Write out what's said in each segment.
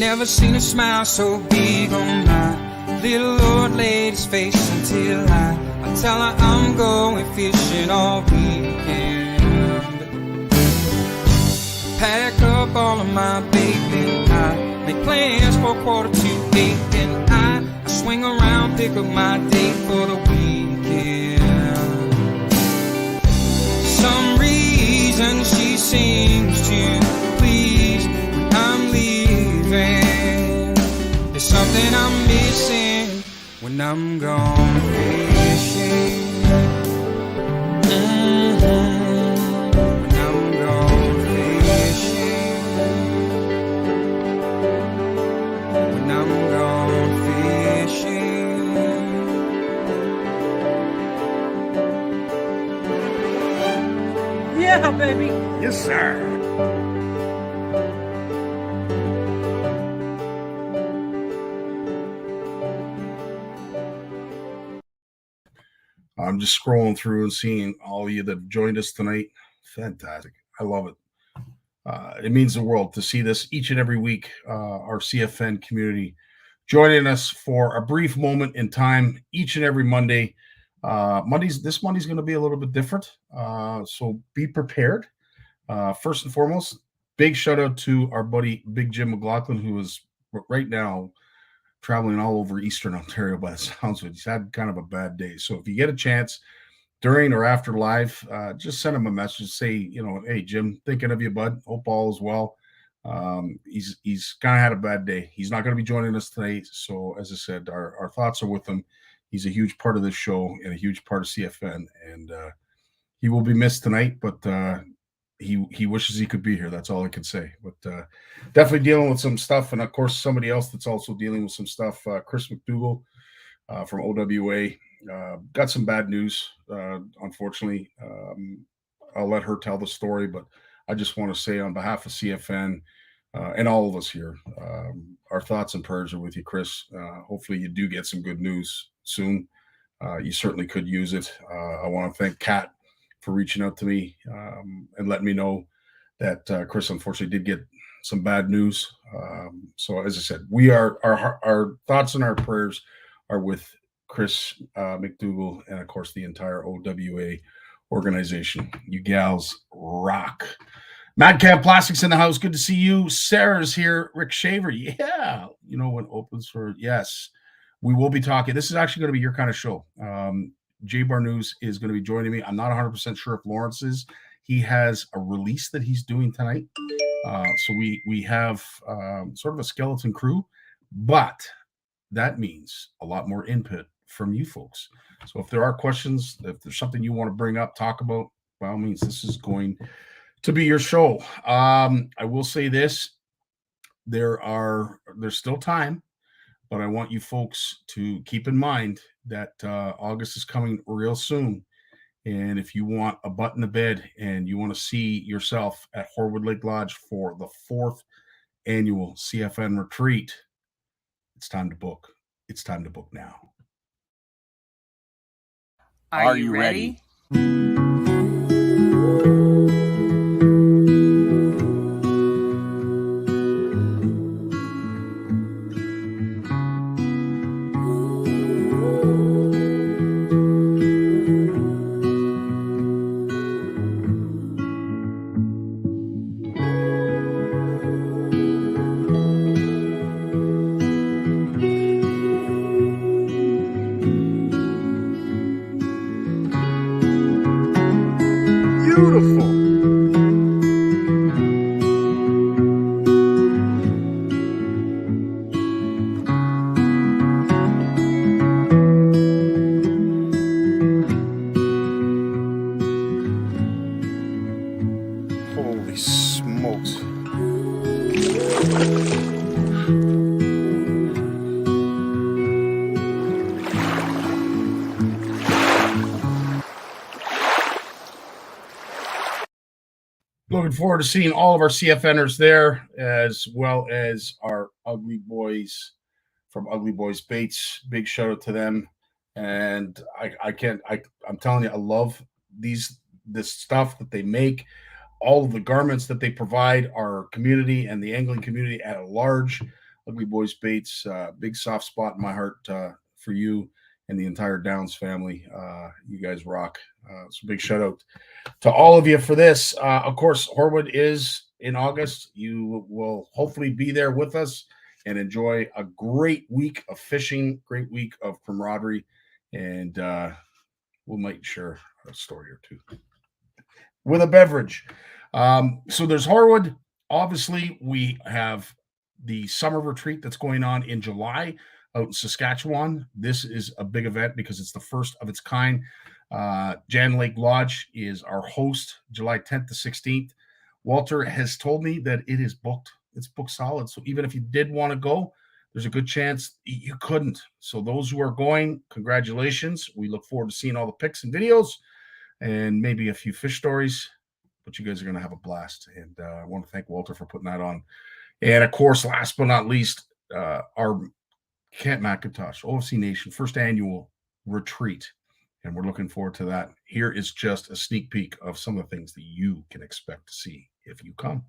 Never seen a smile so big on my little old lady's face until I tell her I'm going fishing all weekend. Pack up all of my bait and I make plans for 7:45, and I swing around, pick up my date for the weekend. Some reason she seems to please when I'm leaving. There's something I'm missing when I'm gone fishing. When I'm gone fishing. When I'm gone fishing. Yeah, baby. Yes, sir. I'm just scrolling through and seeing all of you that have joined us tonight. Fantastic. I love it. It means the world to see this each and every week. Our CFN community joining us for a brief moment in time each and every Monday. This Monday's going to be a little bit different. So be prepared. First and foremost, big shout out to our buddy, Big Jim McLaughlin, who is right now traveling all over Eastern Ontario by the sounds of it. He's had kind of a bad day. So if you get a chance during or after live, just send him a message. Say, hey, Jim, thinking of you, bud. Hope all is well. He's kind of had a bad day. He's not going to be joining us today. So as I said, our thoughts are with him. He's a huge part of this show and a huge part of CFN. And he will be missed tonight, but he wishes he could be here. That's all I can say. But definitely dealing with some stuff. And, of course, somebody else that's also dealing with some stuff, Chris McDougall from OWA. Got some bad news, unfortunately. I'll let her tell the story, but I just want to say on behalf of CFN and all of us here, our thoughts and prayers are with you, Chris. Hopefully you do get some good news soon. You certainly could use it. I want to thank Kat for reaching out to me and letting me know that Chris unfortunately did get some bad news. So as I said, our thoughts and our prayers are with Chris McDougall and of course the entire OWA organization. You gals rock. Madcap Plastics in the house. Good to see you. Sarah's here. Rick Shaver. Yeah. When opens for, yes, we will be talking. This is actually going to be your kind of show. Jay Barnews is going to be joining me. I'm not 100% sure if Lawrence is. He has a release that he's doing tonight. So we have sort of a skeleton crew, but that means a lot more input from you folks. So if there are questions, if there's something you want to bring up, talk about, by all means, this is going to be your show. I will say this, there's still time, but I want you folks to keep in mind that August is coming real soon. And if you want a butt in the bed and you want to see yourself at Horwood Lake Lodge for the 4th annual CFN retreat, it's time to book. It's time to book now. Are you ready? Beautiful. Holy smokes. Looking forward to seeing all of our CFNers there, as well as our Ugly Boys from Ugly Boys Baits. Big shout out to them. And I'm telling you, I love this stuff that they make. All of the garments that they provide our community and the angling community at large. Ugly Boys Baits. Big soft spot in my heart for you and the entire Downs family. You guys rock. So big shout out to all of you for this. Of course, Horwood is in August. You will hopefully be there with us and enjoy a great week of fishing, great week of camaraderie, and we might share a story or two with a beverage. So there's Horwood. Obviously, we have the summer retreat that's going on in July out in Saskatchewan. This is a big event because it's the first of its kind. Jan Lake Lodge is our host, July 10th to 16th. Walter has told me that it is booked. It's booked solid. So even if you did want to go, there's a good chance you couldn't. So those who are going, congratulations. We look forward to seeing all the pics and videos and maybe a few fish stories. But you guys are going to have a blast. And I want to thank Walter for putting that on. And, of course, last but not least, our Camp McIntosh, OFC Nation, first annual retreat. And we're looking forward to that. Here is just a sneak peek of some of the things that you can expect to see if you come.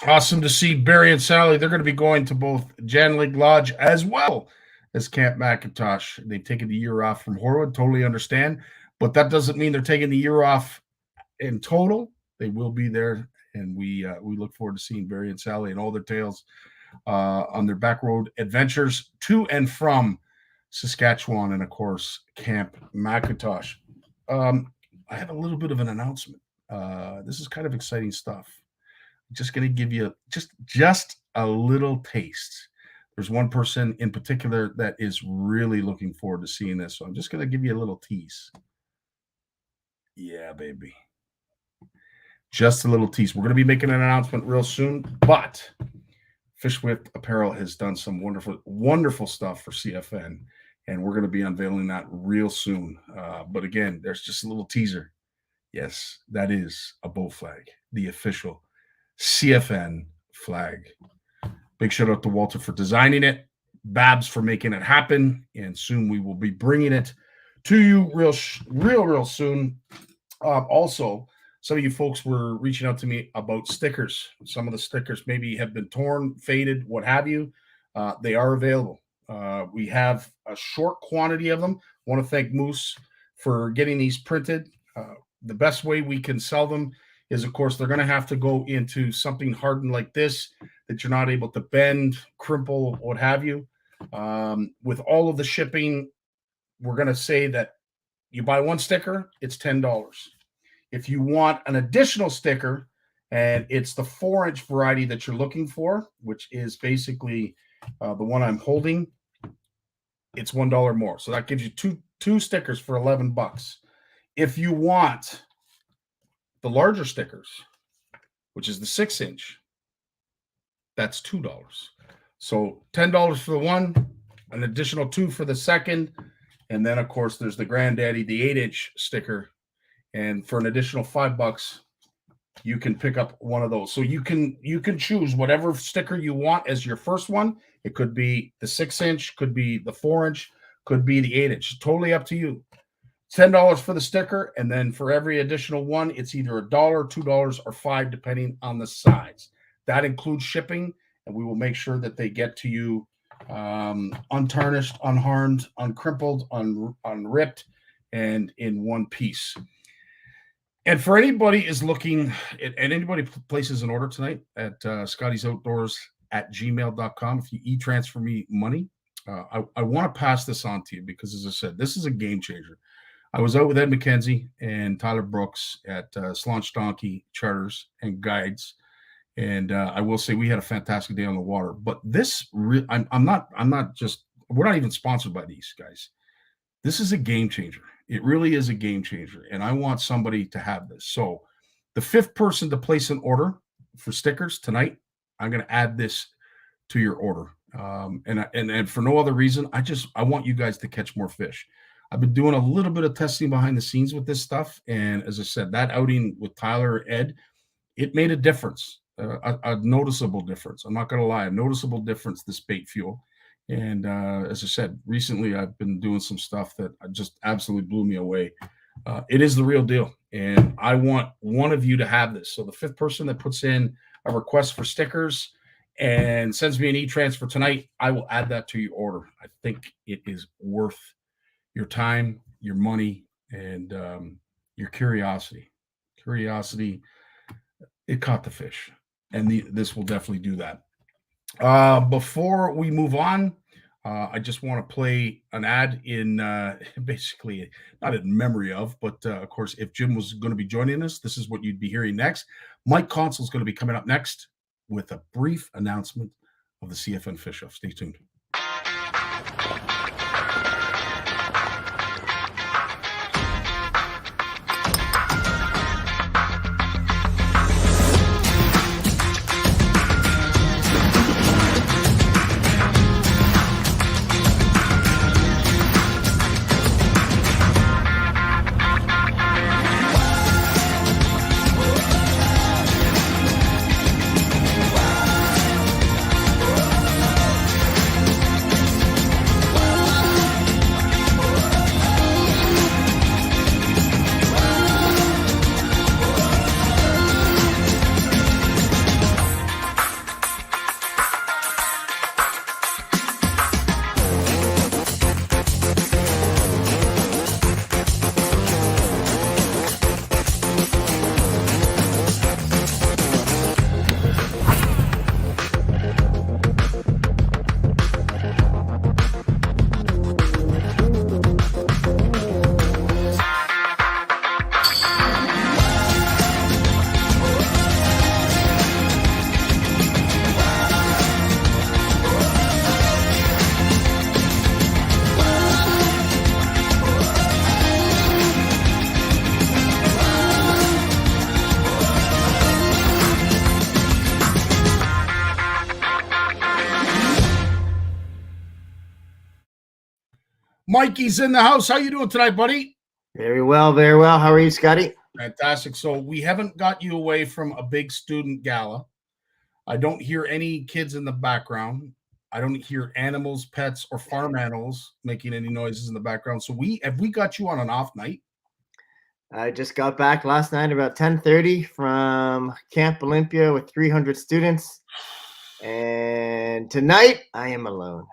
Awesome to see Barry and Sally. They're going to be going to both Jan Lake Lodge as well as Camp McIntosh. They've taken the year off from Horwood. Totally understand. But that doesn't mean they're taking the year off in total. They will be there. And we look forward to seeing Barry and Sally and all their tales on their back road adventures to and from Saskatchewan and, of course, Camp McIntosh. I have a little bit of an announcement. This is kind of exciting stuff. Just going to give you just a little taste. There's one person in particular that is really looking forward to seeing this. So I'm just going to give you a little tease. Yeah, baby. Just a little tease. We're going to be making an announcement real soon, but Fish Whip Apparel has done some wonderful, wonderful stuff for CFN, and we're going to be unveiling that real soon. But again, there's just a little teaser. Yes, that is a bow flag, the official CFN flag. Big shout out to Walter for designing it, Babs for making it happen, and soon we will be bringing it to you real soon. Also, some of you folks were reaching out to me about stickers. Some of the stickers maybe have been torn, faded, what have you. They are available. We have a short quantity of them. I want to thank Moose for getting these printed. The best way we can sell them is, of course, they're going to have to go into something hardened like this that you're not able to bend, crimple, what have you. With all of the shipping, we're going to say that you buy one sticker, it's $10. If you want an additional sticker, and it's the 4-inch variety that you're looking for, which is basically the one I'm holding, it's $1 more. So that gives you two stickers for $11. If you want the larger stickers, which is the 6-inch, that's $2. So $10 for the one, an additional $2 for the second, and then of course there's the granddaddy, the 8-inch sticker, and for an additional $5, you can pick up one of those. So you can choose whatever sticker you want as your first one. It could be the 6-inch, could be the 4-inch, could be the 8-inch. Totally up to you. $10 for the sticker, and then for every additional one, it's either $1, $2, or $5, depending on the size. That includes shipping, and we will make sure that they get to you untarnished, unharmed, uncrimpled, unripped, and in one piece. And for anybody is looking, and anybody places an order tonight at Scotty's Outdoors at gmail.com. If you e-transfer me money, I want to pass this on to you because, as I said, this is a game changer. I was out with Ed McKenzie and Tyler Brooks at Slaunch Donkey Charters and Guides, and I will say we had a fantastic day on the water. But this, I'm not just. We're not even sponsored by these guys. This is a game changer. It really is a game changer, and I want somebody to have this. So, the fifth person to place an order for stickers tonight, I'm going to add this to your order. And for no other reason, I want you guys to catch more fish. I've been doing a little bit of testing behind the scenes with this stuff, and as I said, that outing with Tyler Ed, it made a difference, a noticeable difference. I'm not going to lie, a noticeable difference. This bait fuel, and as I said, recently I've been doing some stuff that just absolutely blew me away. It is the real deal, and I want one of you to have this. So the fifth person that puts in a request for stickers and sends me an e-transfer tonight, I will add that to your order. I think it is worth your time, your money, and your curiosity. Curiosity, it caught the fish, and this will definitely do that. Before we move on, I just want to play an ad in basically not in memory of, but of course, if Jim was going to be joining us, this is what you'd be hearing next. Mike Consul is going to be coming up next with a brief announcement of the CFN FishOFF. Stay tuned. Mikey's in the house. How you doing tonight, buddy? Very well, very well. How are you, Scotty? Fantastic. So we haven't got you away from a big student gala. I don't hear any kids in the background. I don't hear animals, pets, or farm animals making any noises in the background. So we got you on an off night? I just got back last night about 10:30 from Camp Olympia with 300 students. And tonight I am alone.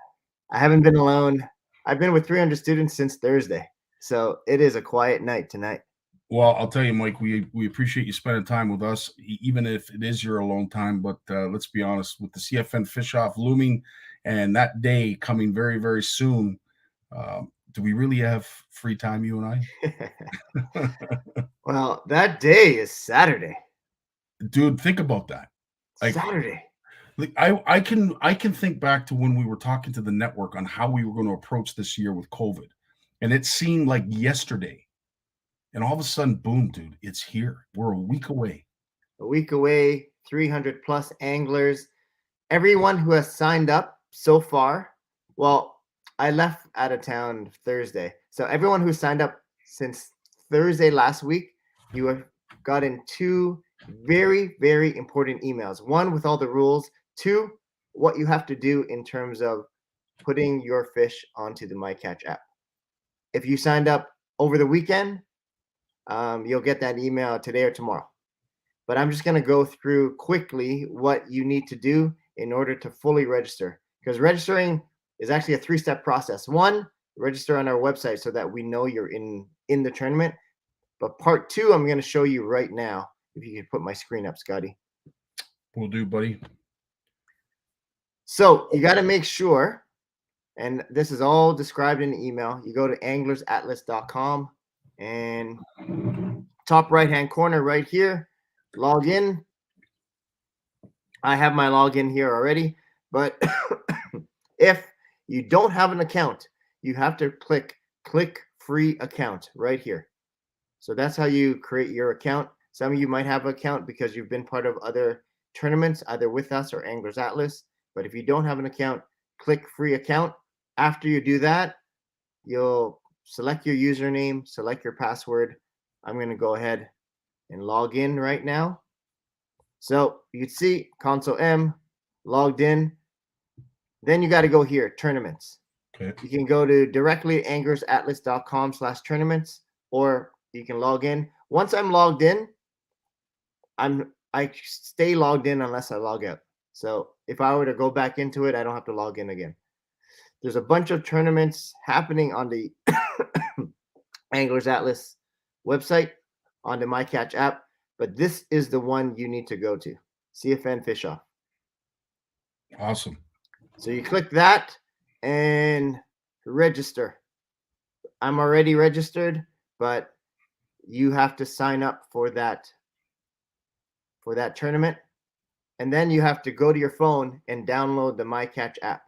I haven't been alone. I've been with 300 students since Thursday. So it is a quiet night tonight. Well, I'll tell you, Mike, we appreciate you spending time with us, even if it is your alone time. But let's be honest, with the CFN FishOFF looming and that day coming very, very soon, do we really have free time, you and I? Well, that day is Saturday. Dude, think about that. Saturday. Like I can think back to when we were talking to the network on how we were going to approach this year with COVID, and it seemed like yesterday, and all of a sudden, boom, dude, it's here. We're a week away. 300 plus anglers. Everyone who has signed up so far. Well, I left out of town Thursday, so everyone who signed up since Thursday last week, you have gotten 2 very, very important emails. 1 with all the rules. 2, what you have to do in terms of putting your fish onto the MyCatch app. If you signed up over the weekend, you'll get that email today or tomorrow. But I'm just going to go through quickly what you need to do in order to fully register. Because registering is actually a 3-step process. 1, register on our website so that we know you're in the tournament. But part 2, I'm going to show you right now. If you could put my screen up, Scotty. Will do, buddy. So you got to make sure And this is all described in the email. You go to anglersatlas.com and top right-hand corner right here, log in. I have my login here already, but if you don't have an account, you have to click free account right here. So that's how you create your account. Some of you might have an account because you've been part of other tournaments, either with us or Anglers Atlas. But if you don't have an account, click free account. After you do that, you'll select your username, select your password. I'm going to go ahead and log in right now. So you can see console M, logged in. Then you got to go here, tournaments. Okay. You can go to directly anglersatlas.com/tournaments, or you can log in. Once I'm logged in, I stay logged in unless I log out. So if I were to go back into it, I don't have to log in again. There's a bunch of tournaments happening on the Anglers Atlas website, on the MyCatch app, but this is the one you need to go to, CFN FishOFF. Awesome. So you click that and register. I'm already registered, but you have to sign up for that tournament. And then you have to go to your phone and download the MyCatch app.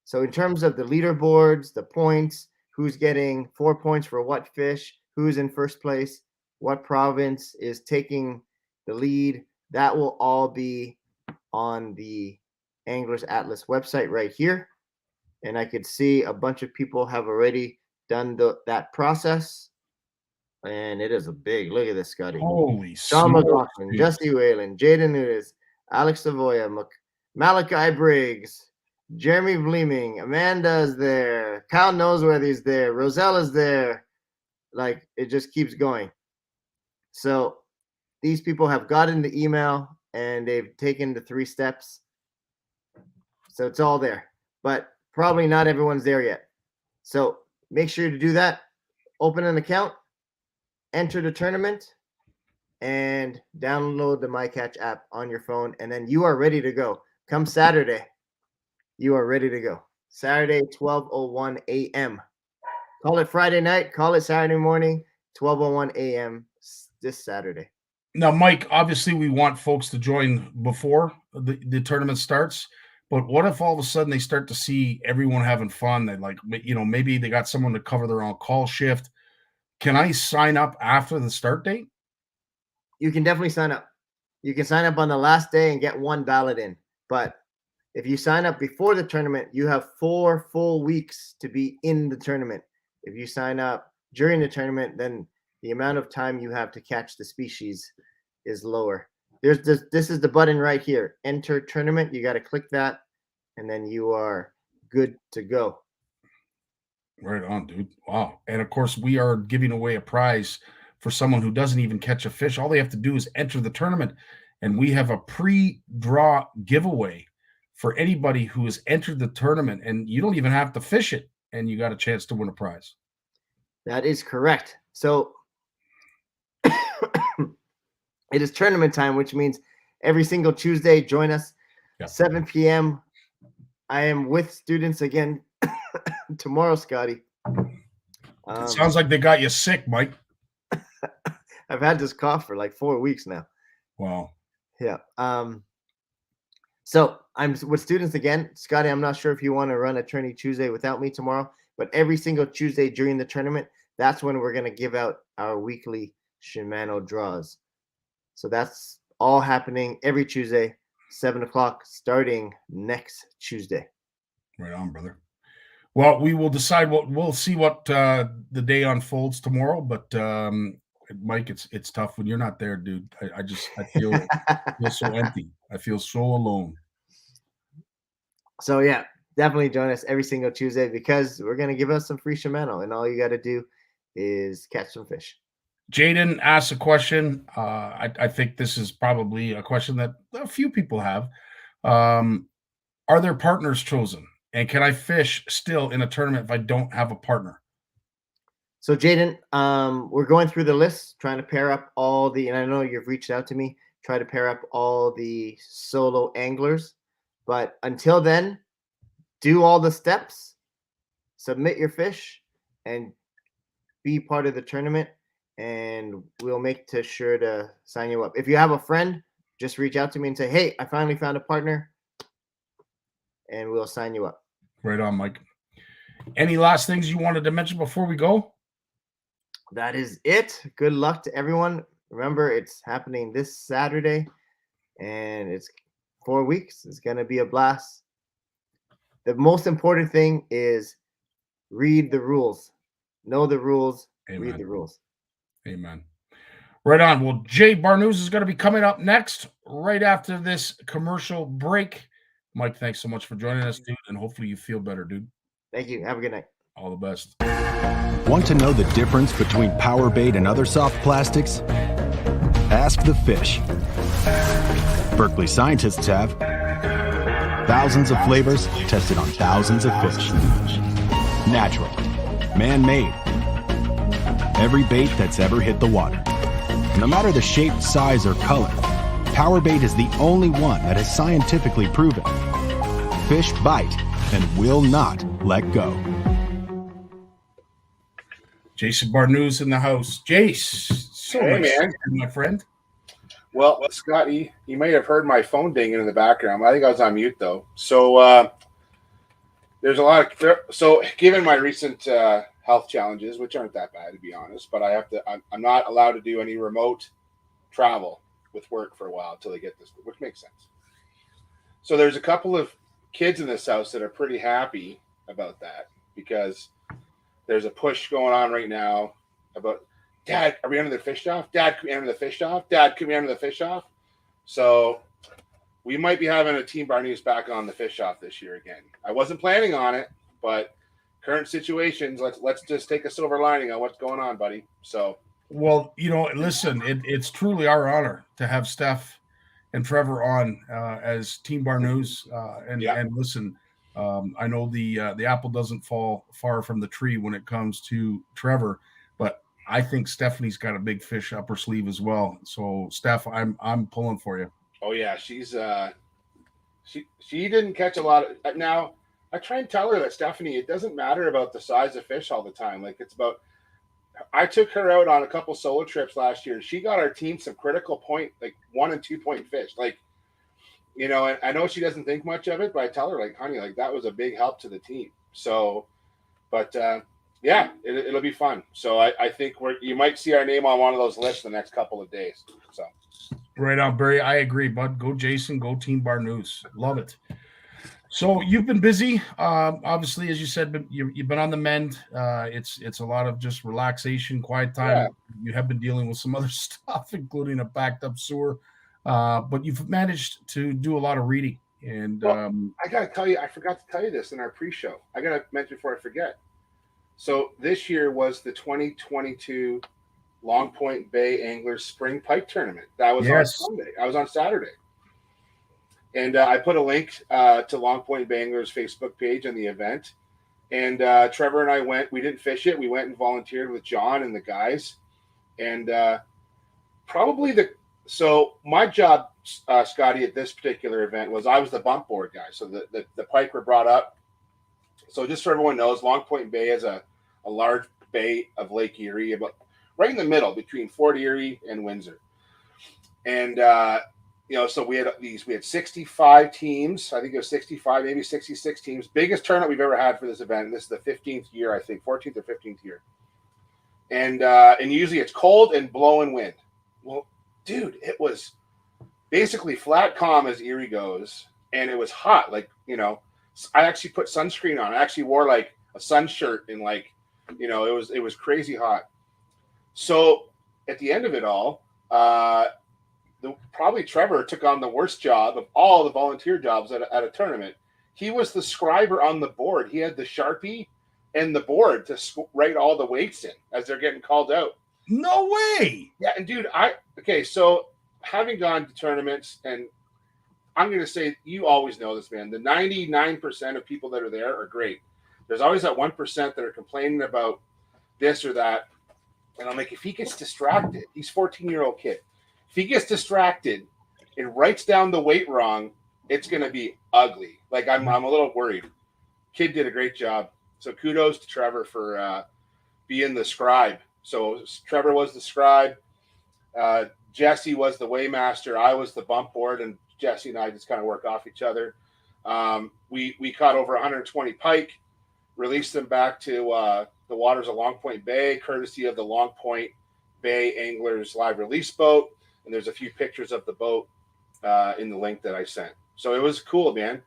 So in terms of the leaderboards, the points, who's getting 4 points for what fish, who's in first place, what province is taking the lead, that will all be on the Anglers Atlas website right here. And I could see a bunch of people have already done that process. And it is a big, look at this, Scotty. Holy Sean smokes, McLaughlin, dude. Jesse Whalen, Jaden Nunes, Alex Savoya, Malachi Briggs, Jeremy Vleeming, Amanda's there, Kyle Noseworthy's there, Rosella's there. Like, it just keeps going. So these people have gotten the email and they've taken the 3 steps. So it's all there, but probably not everyone's there yet. So make sure to do that. Open an account, enter the tournament, and download the MyCatch app on your phone, and then you are ready to go. Come Saturday, you are ready to go. Saturday, 12:01 a.m. Call it Friday night, call it Saturday morning, 12:01 a.m. this Saturday. Now, Mike, obviously we want folks to join before the tournament starts, but what if all of a sudden they start to see everyone having fun? They like, maybe they got someone to cover their own call shift. Can I sign up after the start date? You can definitely sign up. You can sign up on the last day and get 1 ballot in. But if you sign up before the tournament, you have 4 full weeks to be in the tournament. If you sign up during the tournament, then the amount of time you have to catch the species is lower. This is the button right here, enter tournament. You got to click that, and then you are good to go. Right on, dude. Wow. And of course, we are giving away a prize for someone who doesn't even catch a fish. All they have to do is enter the tournament, and we have a pre-draw giveaway for anybody who has entered the tournament, and you don't even have to fish it, and you got a chance to win a prize. That is correct. So it is tournament time, which means every single Tuesday, join us, 7 p.m. I am with students again tomorrow, Scotty. It sounds like they got you sick, Mike. I've had this cough for like 4 weeks now. Wow. Yeah. So I'm with students again. Scotty, I'm not sure if you want to run a Tourney Tuesday without me tomorrow, but every single Tuesday during the tournament, that's when we're going to give out our weekly Shimano draws. So that's all happening every Tuesday, 7 o'clock, starting next Tuesday. Right on, brother. Well, we will decide we'll see what the day unfolds tomorrow. But Mike, it's tough when you're not there, dude. I feel so empty. I feel so alone. So yeah, definitely join us every single Tuesday because we're gonna give us some free Shimano, and all you got to do is catch some fish. Jaden asked a question. I think this is probably a question that a few people have. Are there partners chosen? And can I fish still in a tournament if I don't have a partner? So Jaden, we're going through the list, trying to pair up all the, and I know you've reached out to me, try to pair up all the solo anglers. But until then, do all the steps submit your fish and be part of the tournament, and we'll make sure to sign you up. If you have a friend, just reach out to me and say, hey, I finally found a partner, and we'll sign you up. Right on, Mike. Any last things you wanted to mention before we go? That is it. Good luck to everyone. Remember, it's happening this Saturday, and it's 4 weeks. It's going to be a blast. The most important thing is read the rules. Know the rules. Amen. Read the rules. Amen. Right on. Well, Jay Barnews is going to be coming up next right after this commercial break. Mike, thanks so much for joining us, dude, and hopefully you feel better, dude. Thank you. Have a good night. All the best. Want to know the difference between power bait and other soft plastics? Ask the fish. Berkeley scientists have thousands of flavors tested on thousands of fish. Natural, man-made. Every bait that's ever hit the water. No matter the shape, size, or color, power bait is the only one that is scientifically proven. Fish bite and will not let go. Jason Barnews in the house. Jace, so Hey, nice, man. my friend. Well, Scottie, you may have heard my phone dinging in the background. I think I was on mute though. So there's a lot of so given my recent health challenges, which aren't that bad to be honest, but I'm not allowed to do any remote travel with work for a while until they get this, which makes sense. So there's a couple of kids in this house that are pretty happy about that because there's a push going on right now about, Dad, are we under the fish off? Dad, can we enter the fish off? Dad, can we enter the fish off? So we might be having a Team Barnews back on the fish off this year again. I wasn't planning on it, but current situations, let's just take a silver lining on what's going on, buddy. So, well, listen, it's truly our honor to have Steph and Trevor on as Team Barnews. And listen, I know the apple doesn't fall far from the tree when it comes to Trevor, but I think Stephanie's got a big fish up her sleeve as well. So, Steph, I'm pulling for you. Oh yeah, she's she didn't catch a lot of. Now I try and tell her that, Stephanie, it doesn't matter about the size of fish all the time. Like, it's about. I took her out on a couple solo trips last year. She got our team some critical point, like 1 and 2 point fish. Like, and I know she doesn't think much of it, but I tell her, like, honey, like, that was a big help to the team. So, but yeah, it'll be fun. So I think you might see our name on one of those lists the next couple of days. So. Right on, Barry. I agree, bud. Go Jason. Go Team Barnews. Love it. So you've been busy. Obviously, as you said, but you've been on the mend. It's a lot of just relaxation, quiet time. Yeah. You have been dealing with some other stuff, including a backed up sewer. But you've managed to do a lot of reading. And I got to tell you, I forgot to tell you this in our pre-show. I got to mention before I forget. So this year was the 2022 Long Point Bay Anglers Spring Pike Tournament. That was on Sunday. I was on Saturday. And I put a link to Long Point Bay Anglers Facebook page on the event. And Trevor and I went. We didn't fish it. We went and volunteered with John and the guys. And so my job, Scottie, at this particular event was I was the bump board guy. So the pike were brought up. So just so everyone knows, Long Point Bay is a large bay of Lake Erie, about right in the middle between Fort Erie and Windsor. And, so we had 65 teams. I think it was 65, maybe 66 teams. Biggest tournament we've ever had for this event. And this is the 15th year, I think, 14th or 15th year. And usually it's cold and blowing wind. Well, dude, it was basically flat calm as Erie goes. And it was hot. Like, I actually put sunscreen on. I actually wore like a sun shirt and it was crazy hot. So at the end of it all, probably Trevor took on the worst job of all the volunteer jobs at a tournament. He was the scriber on the board. He had the Sharpie and the board to write all the weights in as they're getting called out. No way. Yeah, and dude, so having gone to tournaments, and I'm going to say, you always know this, man, the 99% of people that are there are great. There's always that 1% that are complaining about this or that. And I'm like, if he gets distracted, he's 14-year-old kid. If he gets distracted and writes down the weight wrong, it's going to be ugly. Like, I'm a little worried. Kid did a great job. So kudos to Trevor for being the scribe. So Trevor was the scribe. Jesse was the weighmaster. I was the bump board, and Jesse and I just kind of work off each other. We caught over 120 pike, released them back to the waters of Long Point Bay, courtesy of the Long Point Bay Anglers live release boat. And there's a few pictures of the boat in the link that I sent. So it was cool, man.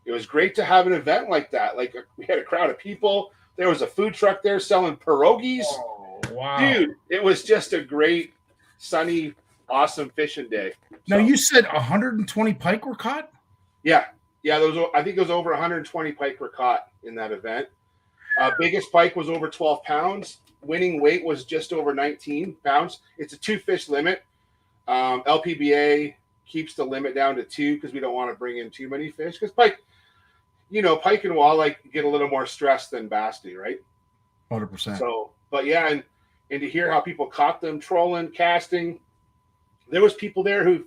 It was great to have an event like that. Like, we had a crowd of people. There was a food truck there selling pierogies. Oh, wow. Dude, it was just a great, sunny, awesome fishing day. Now, So, you said 120 pike were caught? yeah. Yeah, I think it was over 120 pike were caught in that event. Biggest pike was over 12 pounds. Winning weight was just over 19 pounds. It's a 2-fish limit. LPBA keeps the limit down to 2 because we don't want to bring in too many fish. Because pike and walleye get a little more stressed than bass do, right? 100%. So, but yeah, and to hear how people caught them trolling, casting. There was people there who.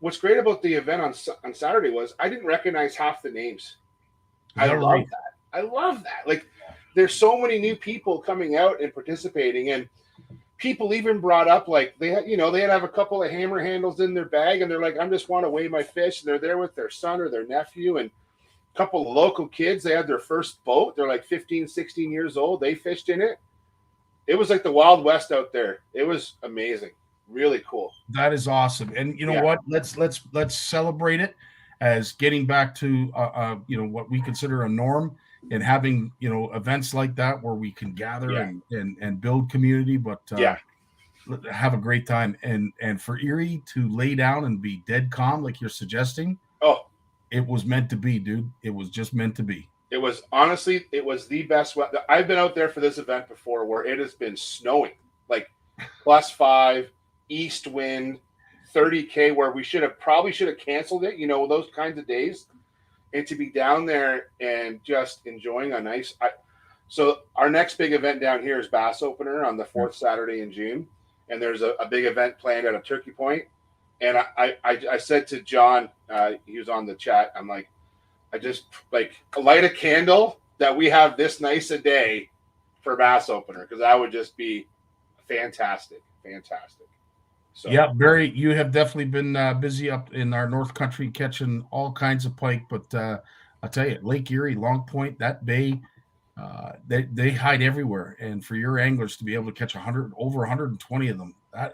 What's great about the event on Saturday was I didn't recognize half the names. I love that. I love that. Like, there's so many new people coming out and participating, and people even brought up, like, they had to have a couple of hammer handles in their bag, and they're like, I just want to weigh my fish. And they're there with their son or their nephew, and a couple of local kids. They had their first boat. They're like 15, 16 years old. They fished in it. It was like the Wild West out there. It was amazing. Really cool. That is awesome. And you know what? Let's celebrate it as getting back to what we consider a norm, and having events like that where we can gather and build community, but have a great time. And for Erie to lay down and be dead calm like you're suggesting, it was meant to be, dude. It was just meant to be. It was the best weather. I've been out there for this event before where it has been snowing, like +5. East wind, 30K, where we probably should have canceled it, those kinds of days. And to be down there and just enjoying a nice so our next big event down here is Bass Opener on the 4th Saturday in June. And there's a big event planned out of Turkey Point. And I said to John, he was on the chat, I'm like, I just light a candle that we have this nice a day for Bass Opener, because that would just be fantastic. So. Yeah, Barry, you have definitely been busy up in our North Country catching all kinds of pike. But I'll tell you, Lake Erie, Long Point, that bay, they hide everywhere. And for your anglers to be able to catch over 120 of them, now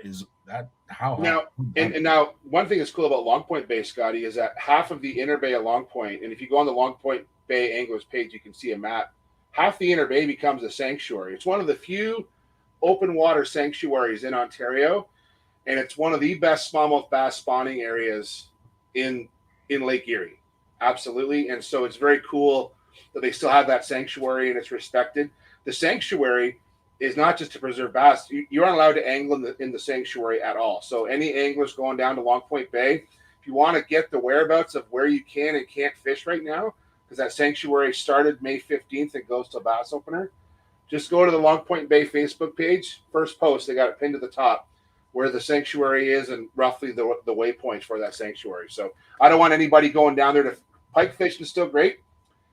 one thing that's cool about Long Point Bay, Scotty, is that half of the inner bay of Long Point, and if you go on the Long Point Bay Anglers page, you can see a map. Half the inner bay becomes a sanctuary. It's one of the few open water sanctuaries in Ontario. And it's one of the best smallmouth bass spawning areas in Lake Erie. Absolutely. And so it's very cool that they still have that sanctuary and it's respected. The sanctuary is not just to preserve bass. You aren't allowed to angle in the sanctuary at all. So any anglers going down to Long Point Bay, if you want to get the whereabouts of where you can and can't fish right now, because that sanctuary started May 15th and goes to Bass Opener, just go to the Long Point Bay Facebook page. First post, they got it pinned to the top, where the sanctuary is and roughly the waypoints for that sanctuary. So I don't want anybody going down there to pike fishing. Is still great.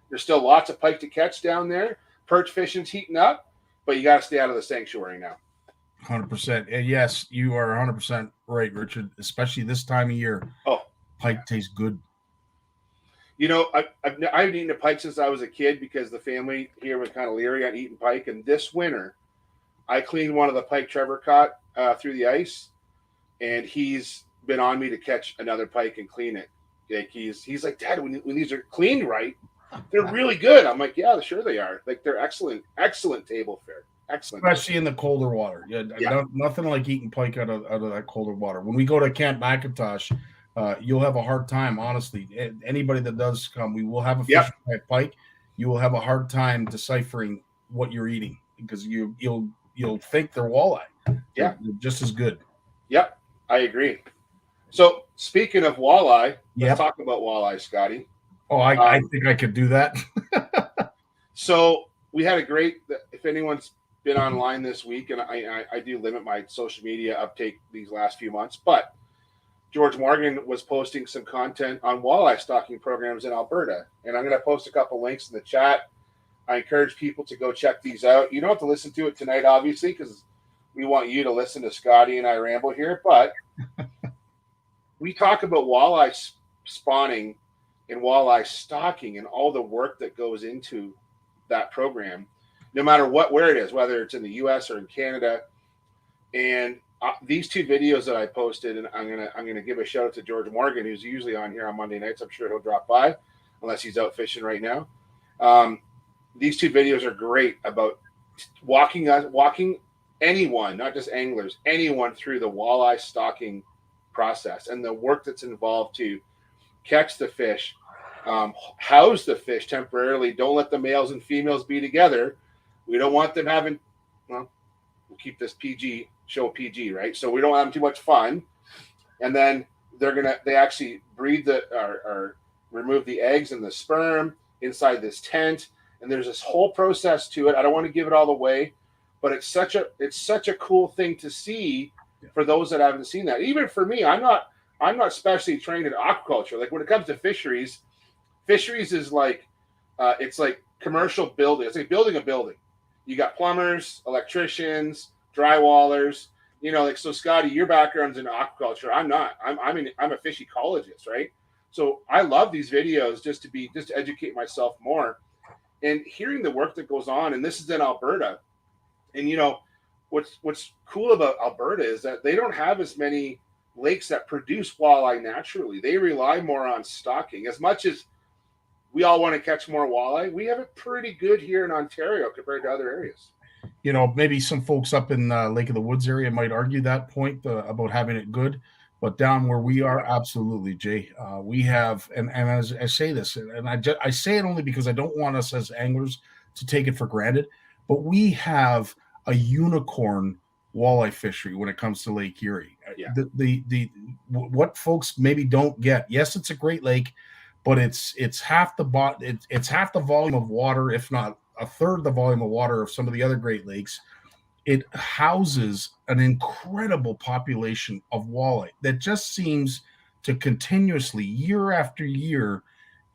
There's still lots of pike to catch down there. Perch fishing's heating up, but you got to stay out of the sanctuary now. 100%. And yes, you are 100% right, Richard, especially this time of year. Pike tastes good. I've eaten a pike since I was a kid because the family here was kind of leery on eating pike. And this winter, I cleaned one of the pike Trevor caught through the ice, and he's been on me to catch another pike and clean it. Like he's like, Dad, when these are cleaned right, they're really good. I'm like, yeah, sure they are. Like, they're excellent table fare. Excellent. Especially in the colder water. Yeah. Nothing like eating pike out of that colder water. When we go to Camp McIntosh, you'll have a hard time, honestly. Anybody that does come, we will have a fish pike. You will have a hard time deciphering what you're eating because you'll think they're walleye. Yeah, they're just as good. Yep, I agree. So speaking of walleye, let's talk about walleye, Scotty. Oh, I think I could do that. So we had a great. If anyone's been online this week, and I do limit my social media uptake these last few months, but George Morgan was posting some content on walleye stocking programs in Alberta, and I'm going to post a couple links in the chat. I encourage people to go check these out. You don't have to listen to it tonight, obviously, because we want you to listen to Scottie and I ramble here. But we talk about walleye spawning and walleye stocking and all the work that goes into that program, no matter where it is, whether it's in the U.S. or in Canada. And these 2 videos that I posted, and I'm gonna give a shout out to George Morgan, who's usually on here on Monday nights. I'm sure he'll drop by, unless he's out fishing right now. These 2 videos are great about walking anyone, not just anglers, anyone through the walleye stocking process and the work that's involved to catch the fish, house the fish temporarily. Don't let the males and females be together. We don't want them having, well, we'll keep this PG, show PG, right? So we don't have too much fun. And then they actually breed or remove the eggs and the sperm inside this tent. And there's this whole process to it. I don't want to give it all away, but it's such a cool thing to see for those that haven't seen that. Even for me, I'm not specially trained in aquaculture. Like when it comes to fisheries is like it's like commercial building. It's like building a building. You got plumbers, electricians, drywallers. You know, like so. Scottie, your background's in aquaculture. I'm not. I'm a fish ecologist, right? So I love these videos just to educate myself more. And hearing the work that goes on, and this is in Alberta, and you know, what's cool about Alberta is that they don't have as many lakes that produce walleye naturally. They rely more on stocking. As much as we all want to catch more walleye, we have it pretty good here in Ontario compared to other areas. You know, maybe some folks up in Lake of the Woods area might argue that point about having it good. But down where we are, absolutely, Jay. We have, and as I say this, and I say it only because I don't want us as anglers to take it for granted, but we have a unicorn walleye fishery when it comes to Lake Erie. Yeah. The what folks maybe don't get. Yes, it's a great lake, but it's half it's half the volume of water, if not a third the volume of water of some of the other Great Lakes. It houses an incredible population of walleye that just seems to continuously, year after year,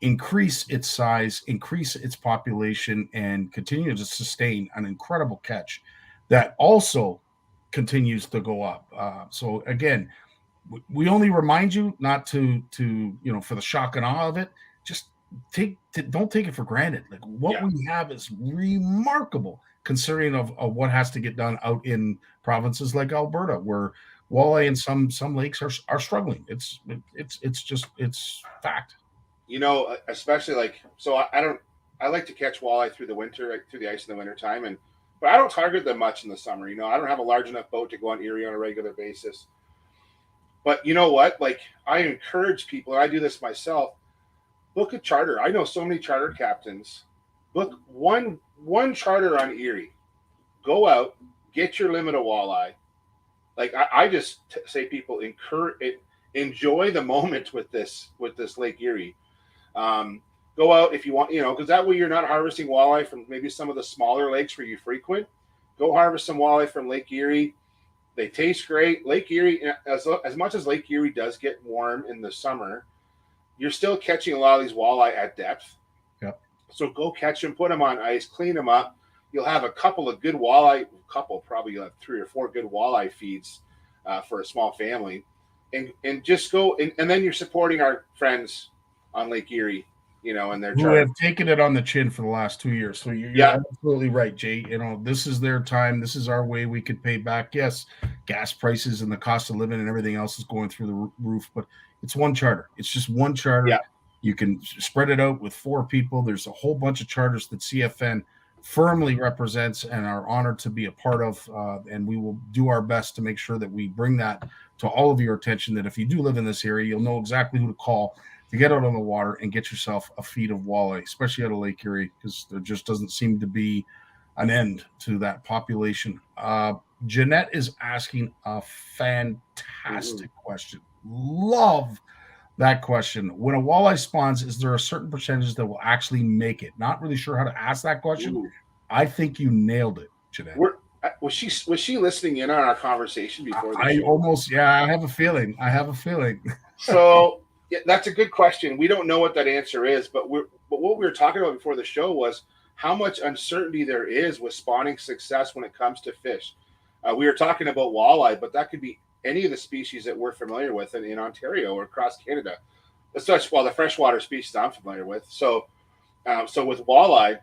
increase its size, increase its population, and continue to sustain an incredible catch that also continues to go up. So again, we only remind you not to for the shock and awe of it. Just don't take it for granted. Like what we have is remarkable, considering of what has to get done out in provinces like Alberta, where walleye in some lakes are struggling. It's fact. You know, especially like, so I like to catch walleye through the winter, through the ice in the winter time, but I don't target them much in the summer. You know, I don't have a large enough boat to go on Erie on a regular basis. But you know what? Like I encourage people, and I do this myself, book a charter. I know so many charter captains. Book one charter on Erie. Go out, get your limit of walleye. Like I just say, people enjoy the moment with this Lake Erie. Go out if you want, because that way you're not harvesting walleye from maybe some of the smaller lakes where you frequent. Go harvest some walleye from Lake Erie. They taste great. Lake Erie, as much as Lake Erie does get warm in the summer, you're still catching a lot of these walleye at depth. Yep. So go catch them, put them on ice, clean them up. You'll have a couple of good walleye, probably you'll have 3 or 4 good walleye feeds for a small family. And just go, and then you're supporting our friends on Lake Erie, and their who have taken it on the chin for the last 2 years. So you're absolutely right, Jay. This is their time. This is our way we could pay back. Yes, gas prices and the cost of living and everything else is going through the roof, but it's one charter. It's just one charter. Yeah. You can spread it out with 4 people. There's a whole bunch of charters that CFN firmly represents and are honored to be a part of. And we will do our best to make sure that we bring that to all of your attention, that if you do live in this area, you'll know exactly who to call to get out on the water and get yourself a feed of walleye, especially out of Lake Erie, because there just doesn't seem to be an end to that population. Jeanette is asking a fantastic question. Love that question. When a walleye spawns, is there a certain percentage that will actually make it? Not really sure how to ask that question. Ooh. I think you nailed it, Jeanette. Was she listening in on our conversation before? I have a feeling. So that's a good question. We don't know what that answer is, but what we were talking about before the show was how much uncertainty there is with spawning success when it comes to fish. We were talking about walleye, but that could be any of the species that we're familiar with in Ontario or across Canada. The freshwater species I'm familiar with. So with walleye,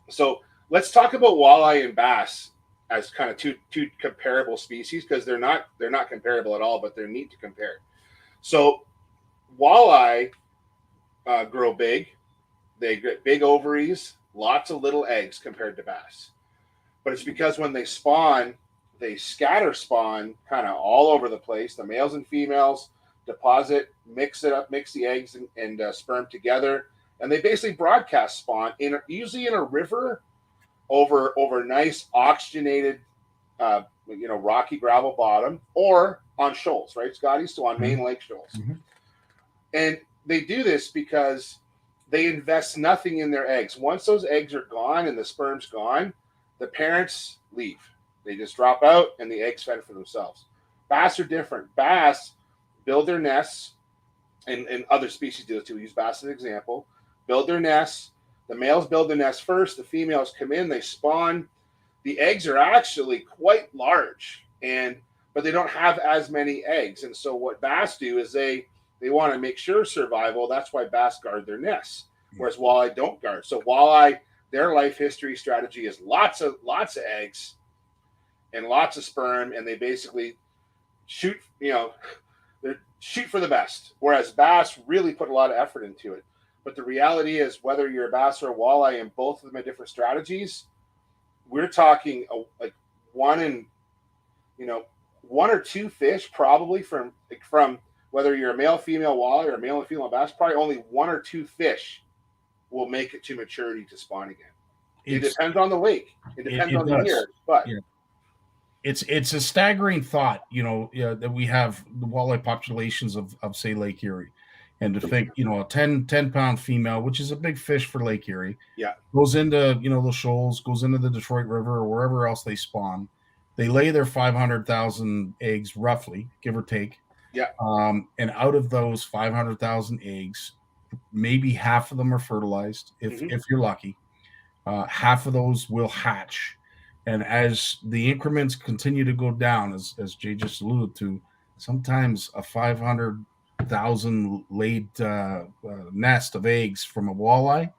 so let's talk about walleye and bass as kind of two comparable species, because they're not comparable at all, but they're neat to compare. So walleye grow big. They get big ovaries, lots of little eggs compared to bass. But it's because when they spawn, they scatter spawn kind of all over the place. The males and females deposit, mix it up, mix the eggs and sperm together, and they basically broadcast spawn usually in a river over nice oxygenated, rocky gravel bottom, or on shoals, right, Scotty? So on main lake shoals. Mm-hmm. And they do this because they invest nothing in their eggs. Once those eggs are gone and the sperm's gone, the parents leave. They just drop out and the eggs fend for themselves. Bass are different. Bass build their nests, and other species do this too. We use bass as an example. Build their nests. The males build their nest first. The females come in. They spawn. The eggs are actually quite large, but they don't have as many eggs. And so what bass do is they want to make sure survival. That's why bass guard their nests, whereas walleye don't guard. So walleye, their life history strategy is lots of eggs and lots of sperm, and they basically shoot for the best. Whereas bass really put a lot of effort into it. But the reality is, whether you're a bass or a walleye, and both of them have different strategies, we're talking like one or two fish probably from whether you're a male, female walleye or a male and female bass, probably only one or two fish will make it to maturity to spawn again. It depends on the lake. It depends on the year. But it's a staggering thought, that we have the walleye populations of say Lake Erie. And to think, a 10-pound female, which is a big fish for Lake Erie, goes into, those shoals, goes into the Detroit River or wherever else they spawn. They lay their 500,000 eggs, roughly, give or take. Yeah. And out of those 500,000 eggs, maybe half of them are fertilized, if you're lucky. Half of those will hatch. And as the increments continue to go down, as Jay just alluded to, sometimes a 500,000 laid nest of eggs from a walleye,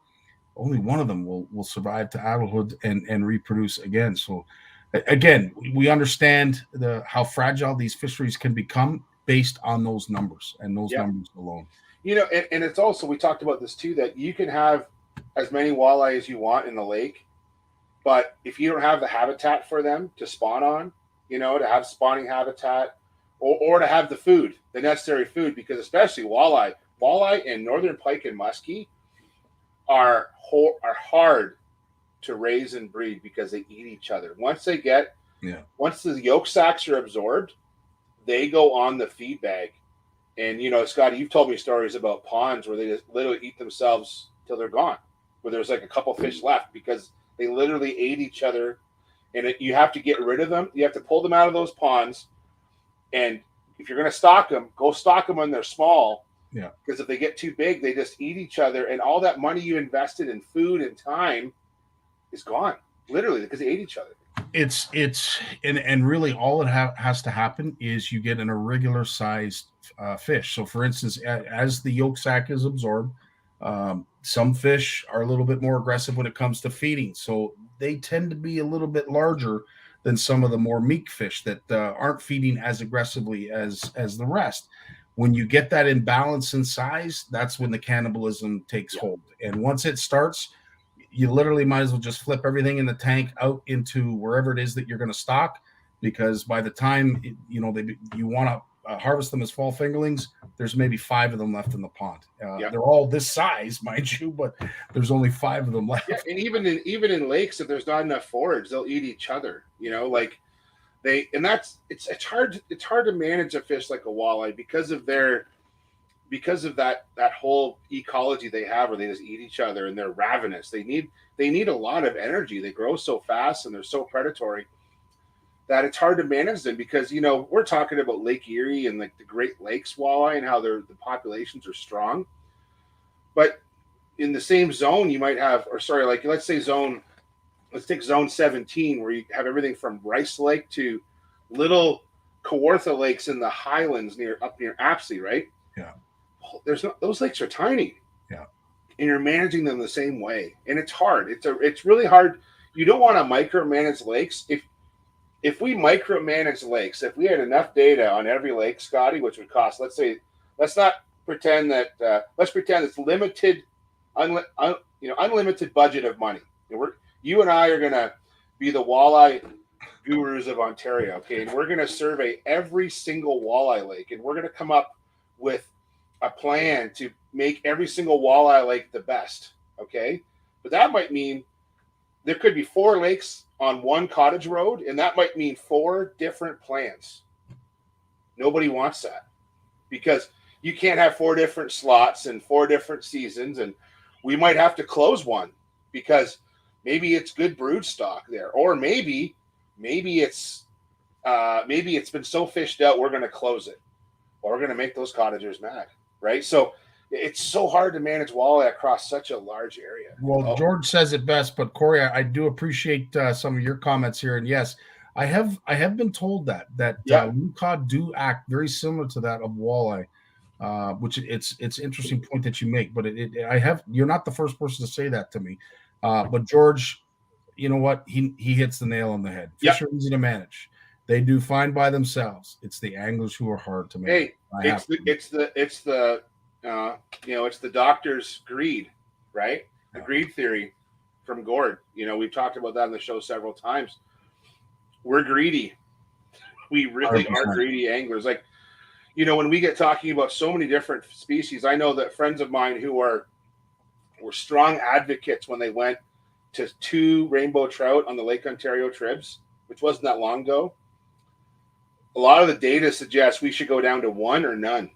only one of them will survive to adulthood and reproduce again. So again, we understand how fragile these fisheries can become based on those numbers and those numbers alone. And it's also, we talked about this too, that you can have as many walleye as you want in the lake, but if you don't have the habitat for them to spawn on, to have spawning habitat, or to have the necessary food, because especially walleye and northern pike and muskie are hard to raise and breed because they eat each other. Once the yolk sacs are absorbed, they go on the feed bag. And, Scotty, you've told me stories about ponds where they just literally eat themselves till they're gone, where there's like a couple fish left because they literally ate each other. And you have to get rid of them. You have to pull them out of those ponds. And if you're going to stock them, go stock them when they're small. Yeah. Because if they get too big, they just eat each other. And all that money you invested in food and time is gone, literally, because they ate each other. And really all it has to happen is you get an irregular sized fish. So for instance, as the yolk sac is absorbed, some fish are a little bit more aggressive when it comes to feeding. So they tend to be a little bit larger than some of the more meek fish that aren't feeding as aggressively as the rest. When you get that imbalance in size, that's when the cannibalism takes hold. And once it starts, you literally might as well just flip everything in the tank out into wherever it is that you're going to stock, because by the time you want to harvest them as fall fingerlings, there's maybe 5 of them left in the pond. They're all this size, mind you, but there's only 5 of them left. Yeah, and even in lakes, if there's not enough forage, they'll eat each other. It's hard to manage a fish like a walleye because of that whole ecology they have, where they just eat each other and they're ravenous. They need a lot of energy. They grow so fast and they're so predatory that it's hard to manage them, because we're talking about Lake Erie and like the Great Lakes walleye and how the populations are strong, but in the same zone, you might have, or sorry, like let's take zone 17, where you have everything from Rice Lake to little Kawartha lakes in the highlands up near Apsley, right? Yeah. Those lakes are tiny. Yeah. And you're managing them the same way. And it's hard. It's really hard. You don't want to micromanage lakes. If we micromanage lakes, if we had enough data on every lake, Scottie, which would cost, let's not pretend that, let's pretend it's limited, unlimited budget of money. You and I are going to be the walleye gurus of Ontario, okay? And we're going to survey every single walleye lake, and we're going to come up with a plan to make every single walleye lake the best, okay? But that might mean there could be 4 lakes on one cottage road, and that might mean 4 different plans. Nobody wants that, because you can't have 4 different slots and 4 different seasons, and we might have to close one because maybe it's good brood stock there, or maybe it's been so fished out we're going to close it, or we're going to make those cottagers mad, right? So it's so hard to manage walleye across such a large area. Well, George says it best, but Corey, I do appreciate some of your comments here. And yes, I have been told that blue cod do act very similar to that of walleye, which it's interesting point that you make. But you're not the first person to say that to me. But George, you know what? He hits the nail on the head. Fish are easy to manage. They do fine by themselves. It's the anglers who are hard to manage. Hey, it's the doctor's greed, right? The greed theory from Gord. We've talked about that on the show several times. We're greedy. We really 100%. Are greedy anglers. Like, when we get talking about so many different species, I know that friends of mine who were strong advocates when they went to 2 rainbow trout on the Lake Ontario tribs, which wasn't that long ago. A lot of the data suggests we should go down to 1 or none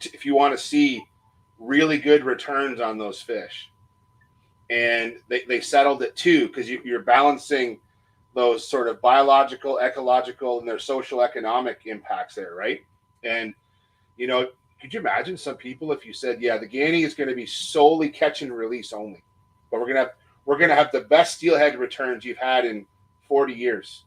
if you want to see really good returns on those fish. And they settled at 2 because you're balancing those sort of biological, ecological, and their social economic impacts there, right? And, could you imagine some people if you said, the Ganny is going to be solely catch and release only, but we're going to have the best steelhead returns you've had in 40 years.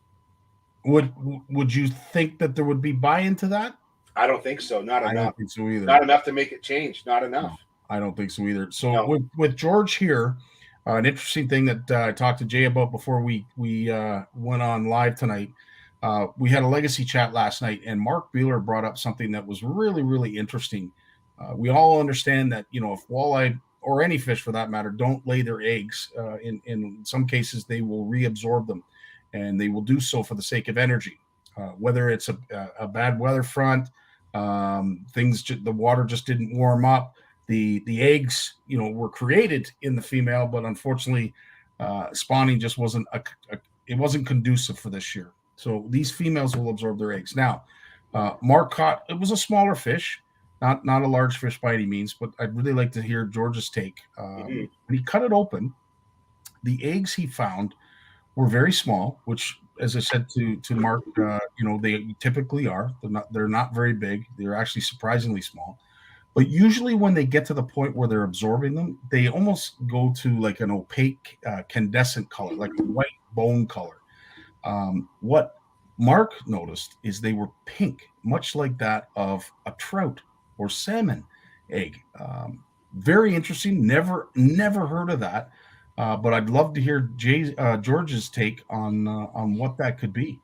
Would you think that there would be buy-in to that? I don't think so. Not enough. I don't think so either. Not enough to make it change. Not enough. No, I don't think so either. So with George here, an interesting thing that I talked to Jay about before we went on live tonight. We had a legacy chat last night, and Mark Beeler brought up something that was really, really interesting. We all understand that, if walleye or any fish for that matter don't lay their eggs, in some cases they will reabsorb them, and they will do so for the sake of energy. Whether it's a bad weather front, the water just didn't warm up. The eggs, were created in the female, but unfortunately, spawning just wasn't it wasn't conducive for this year. So these females will absorb their eggs. Now, Mark caught, it was a smaller fish, not a large fish by any means, but I'd really like to hear George's take. When he cut it open, the eggs he found were very small, which, as I said to Mark, they typically are. They're not very big. They're actually surprisingly small. But usually when they get to the point where they're absorbing them, they almost go to like an opaque, incandescent color, like a white bone color. What Mark noticed is they were pink, much like that of a trout or salmon egg. Very interesting. Never heard of that. But I'd love to hear George's take on what that could be.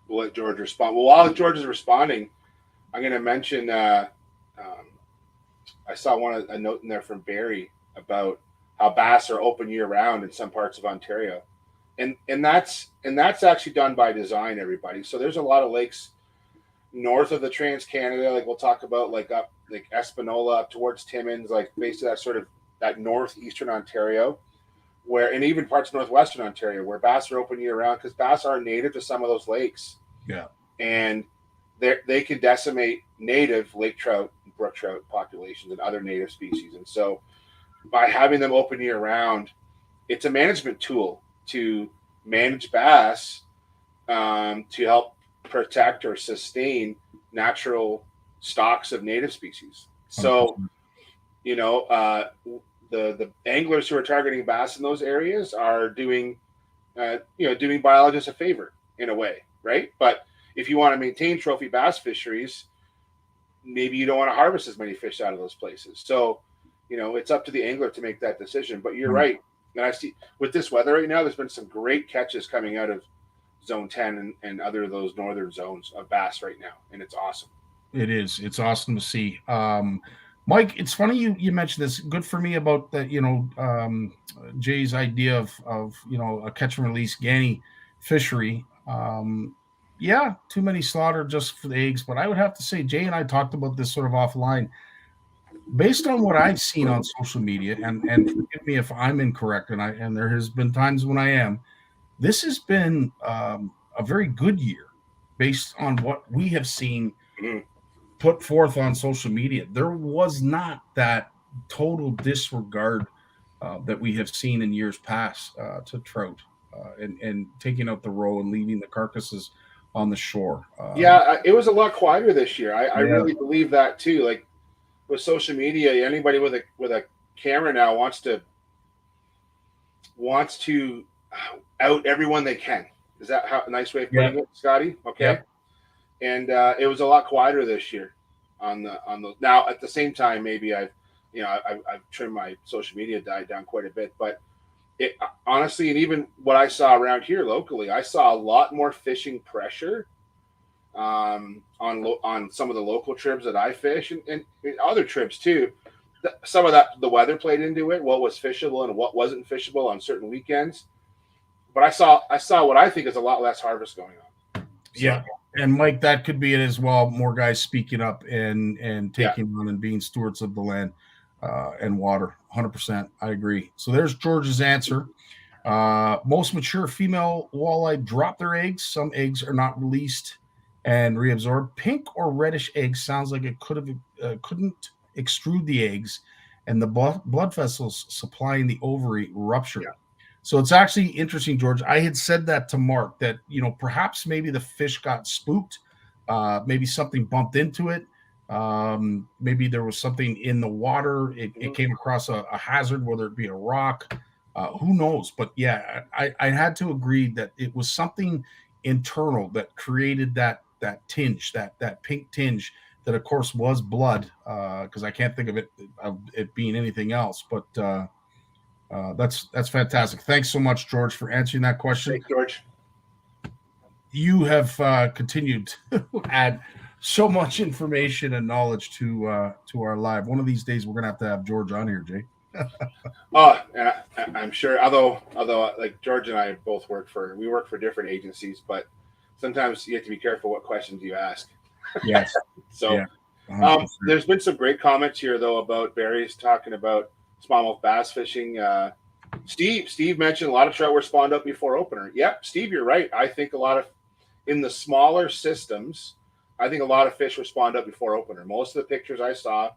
We'll let George respond. Well, while George is responding, I'm going to mention I saw a note in there from Barry about how bass are open year round in some parts of Ontario, and that's actually done by design, everybody. So there's a lot of lakes north of the Trans-Canada, like we'll talk about, like up like Espanola up towards Timmins, like basically that northeastern Ontario, and even parts of northwestern Ontario where bass are open year round, because bass are native to some of those lakes. Yeah, and they can decimate native lake trout, brook trout populations, and other native species. And so by having them open year round, it's a management tool to manage bass, to help protect or sustain natural stocks of native species. So the anglers who are targeting bass in those areas are doing biologists a favor in a way, right? But if you want to maintain trophy bass fisheries, maybe you don't want to harvest as many fish out of those places. So, it's up to the angler to make that decision. But you're right. And I see with this weather right now, there's been some great catches coming out of Zone 10 and other of those northern zones of bass right now, and it's awesome. It is. It's awesome to see. Mike, it's funny you mentioned this. Good for me about that. Jay's idea of a catch and release Ganny fishery. Yeah, too many slaughter just for the eggs. But I would have to say, Jay and I talked about this sort of offline. Based on what I've seen on social media, and forgive me if I'm incorrect, and there has been times when I am. This has been a very good year based on what we have seen put forth on social media. There was not that total disregard that we have seen in years past to trout and taking out the roe and leaving the carcasses on the shore. It was a lot quieter this year. I really believe that too. Like with social media, anybody with a camera now wants to out everyone they can. Is that a nice way of putting it, Scotty? Okay. Yeah. And it was a lot quieter this year on the. Now at the same time, maybe I've trimmed my social media diet down quite a bit, but it honestly, and even what I saw around here locally, I saw a lot more fishing pressure on some of the local tribs that I fish and other tribs too. Some of that, the weather played into it, what was fishable and what wasn't fishable on certain weekends. But I saw what I think is a lot less harvest going on. So, yeah. And Mike, that could be it as well. More guys speaking up and taking on and being stewards of the land and water. 100%. I agree. So there's George's answer. Most mature female walleye drop their eggs. Some eggs are not released and reabsorbed. Pink or reddish eggs sounds like it couldn't extrude the eggs, and the blood vessels supplying the ovary ruptured. Yeah. So it's actually interesting, George. I had said that to Mark that, perhaps maybe the fish got spooked. Maybe something bumped into it. Maybe there was something in the water. It came across a hazard, whether it be a rock. Who knows? But yeah, I had to agree that it was something internal that created that tinge, that pink tinge that, of course, was blood, because I can't think of it being anything else. But that's fantastic. Thanks so much, George, for answering that question. Thanks, George. You have continued to add so much information and knowledge to our live. One of these days, we're gonna have George on here, Jay. And I'm sure. Although, like George and I both work for different agencies, but sometimes you have to be careful what questions you ask. Yes. So, there's been some great comments here though about Barry's talking about smallmouth bass fishing. Steve mentioned a lot of trout were spawned up before opener. Yep, Steve, you're right. I think a lot of in the smaller systems, I think a lot of fish were spawned up before opener. Most of the pictures I saw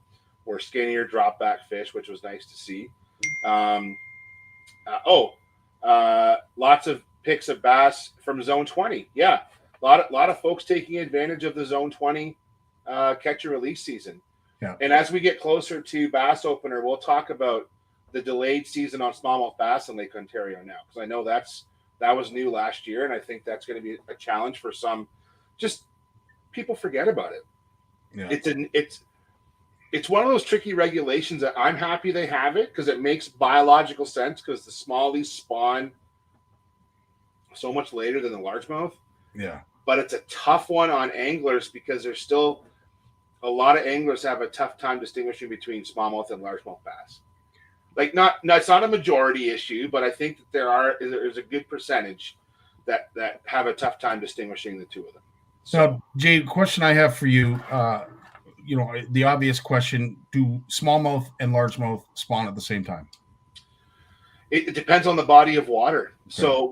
were skinnier drop back fish, which was nice to see. Lots of pics of bass from Zone 20. Yeah, a lot of folks taking advantage of the Zone 20 catch and release season. Yeah. And as we get closer to bass opener, we'll talk about the delayed season on smallmouth bass in Lake Ontario now, because I know that was new last year, and I think that's going to be a challenge for some. Just people forget about it. Yeah. It's one of those tricky regulations that I'm happy they have it because it makes biological sense because the smallies spawn so much later than the largemouth. Yeah. But it's a tough one on anglers because there's still a lot of anglers have a tough time distinguishing between smallmouth and largemouth bass. Like it's not a majority issue, but I think that there's a good percentage that have a tough time distinguishing the two of them. So, Jay, question I have for you, the obvious question: do smallmouth and largemouth spawn at the same time? It depends on the body of water. Okay. So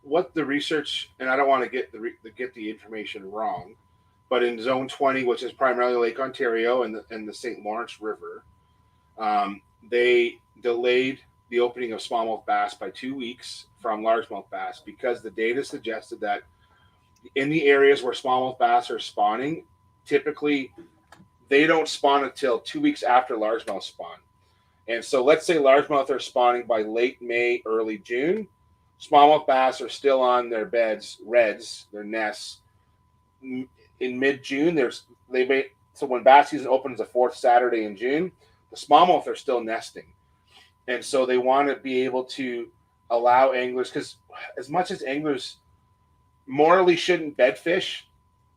what the research, and I don't want to get the information wrong, but in Zone 20, which is primarily Lake Ontario and the St. Lawrence River, they delayed the opening of smallmouth bass by 2 weeks from largemouth bass because the data suggested that in the areas where smallmouth bass are spawning, typically they don't spawn until 2 weeks after largemouth spawn. And so let's say largemouth are spawning by late May, early June. Smallmouth bass are still on their beds, their nests. In mid-June, so when bass season opens the fourth Saturday in June, the smallmouth are still nesting. And so they want to be able to allow anglers, because as much as anglers morally shouldn't bed fish,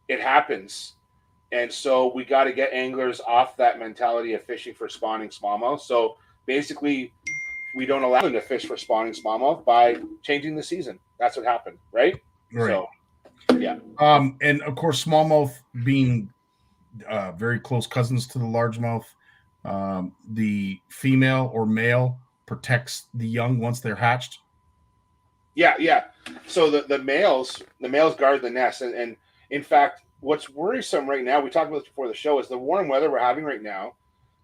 it happens. And so we got to get anglers off that mentality of fishing for spawning smallmouth. So basically, we don't allow them to fish for spawning smallmouth by changing the season. That's what happened, right? Right. So, yeah. And of course, smallmouth being very close cousins to the largemouth, the female or male protects the young once they're hatched. Yeah. So the males guard the nest, and in fact, what's worrisome right now, we talked about this before the show, is the warm weather we're having right now.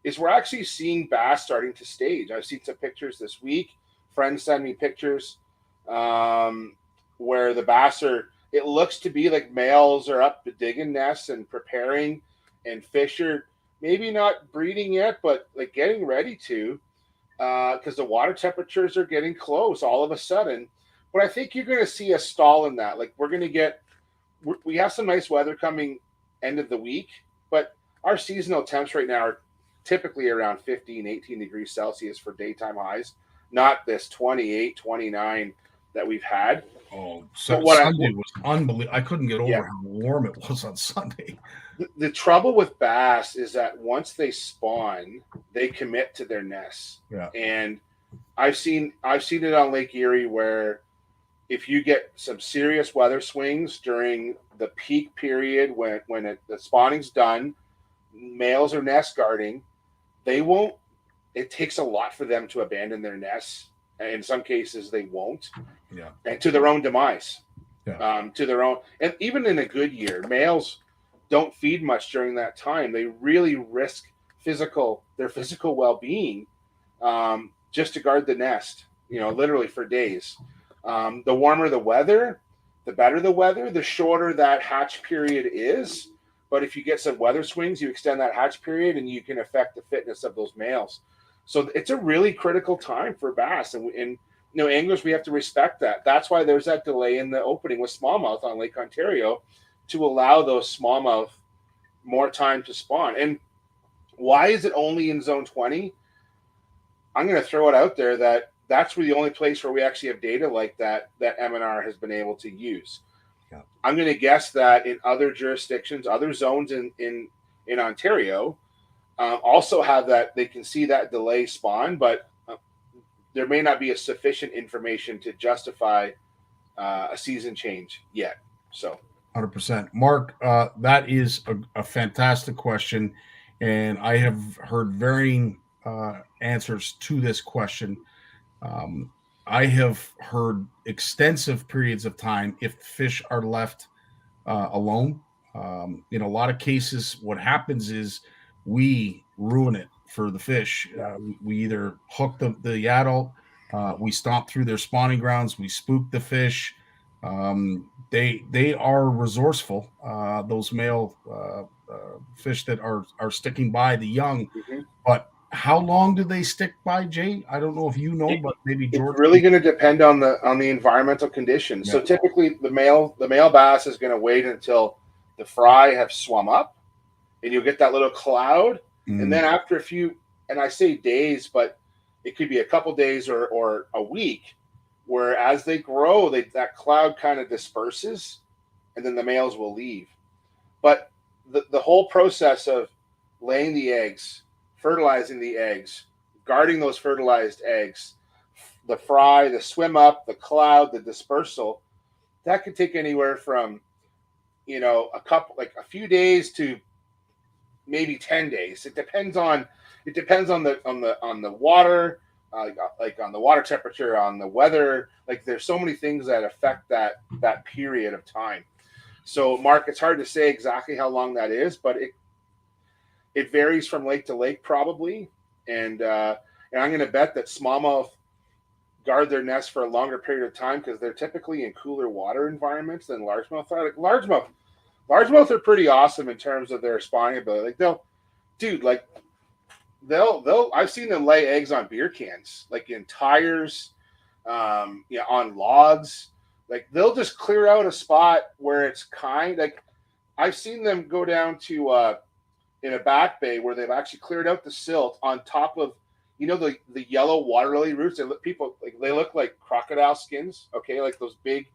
Is we're actually seeing bass starting to stage. I've seen some pictures this week. Friends send me pictures where the bass are. It looks to be like males are up digging nests and preparing, and fish are maybe not breeding yet, but like getting ready to, because the water temperatures are getting close all of a sudden. But I think you're going to see a stall in that. Like we have some nice weather coming end of the week, but our seasonal temps right now are typically around 15, 18 degrees Celsius for daytime highs, not this 28, 29 that we've had. Oh, so Sunday was unbelievable. I couldn't get over how warm it was on Sunday. The trouble with bass is that once they spawn, they commit to their nests. Yeah. And I've seen it on Lake Erie where if you get some serious weather swings during the peak period when the spawning's done, males are nest guarding, it takes a lot for them to abandon their nests. And in some cases they won't. Yeah. And to their own demise. Yeah. To their own, and even in a good year, males don't feed much during that time. They really risk their physical well-being just to guard the nest, literally for days. The warmer the weather, the better the weather, the shorter that hatch period is. But if you get some weather swings, you extend that hatch period and you can affect the fitness of those males. So it's a really critical time for bass. And anglers, we have to respect that. That's why there's that delay in the opening with smallmouth on Lake Ontario to allow those smallmouth more time to spawn. And why is it only in zone 20? I'm going to throw it out there that's the only place where we actually have data like that MNR has been able to use. Yeah. I'm going to guess that in other jurisdictions, other zones in Ontario also have that. They can see that delay spawn, but there may not be a sufficient information to justify a season change yet. So 100%. Mark, that is a fantastic question, and I have heard varying answers to this question. I have heard extensive periods of time if fish are left alone. In a lot of cases, what happens is we ruin it for the fish. We either hook the adult, we stomp through their spawning grounds, we spook the fish. They are resourceful. Those male fish that are sticking by the young, but how long do they stick by, Jay? I don't know if you know, but maybe George. It's really going to depend on the environmental conditions. Yeah. So typically, the male bass is going to wait until the fry have swum up, and you'll get that little cloud, and then after a few, and I say days, but it could be a couple days or a week, where as they grow, that cloud kind of disperses, and then the males will leave. But the whole process of laying the eggs, fertilizing the eggs, guarding those fertilized eggs, the fry, the swim up, the cloud, the dispersal, that could take anywhere from, a few days to maybe 10 days. It depends on the water, like on the water temperature, on the weather. Like there's so many things that affect that period of time. So Mark, it's hard to say exactly how long that is, but it varies from lake to lake probably, and I'm going to bet that smallmouth guard their nests for a longer period of time because they're typically in cooler water environments than largemouth are. Like largemouth are pretty awesome in terms of their spawning ability. Like dude, like they'll I've seen them lay eggs on beer cans, like in tires, on logs. Like they'll just clear out a spot where it's like I've seen them go down to in a back bay where they've actually cleared out the silt on top of the yellow water lily roots. They look like crocodile skins, okay, like those big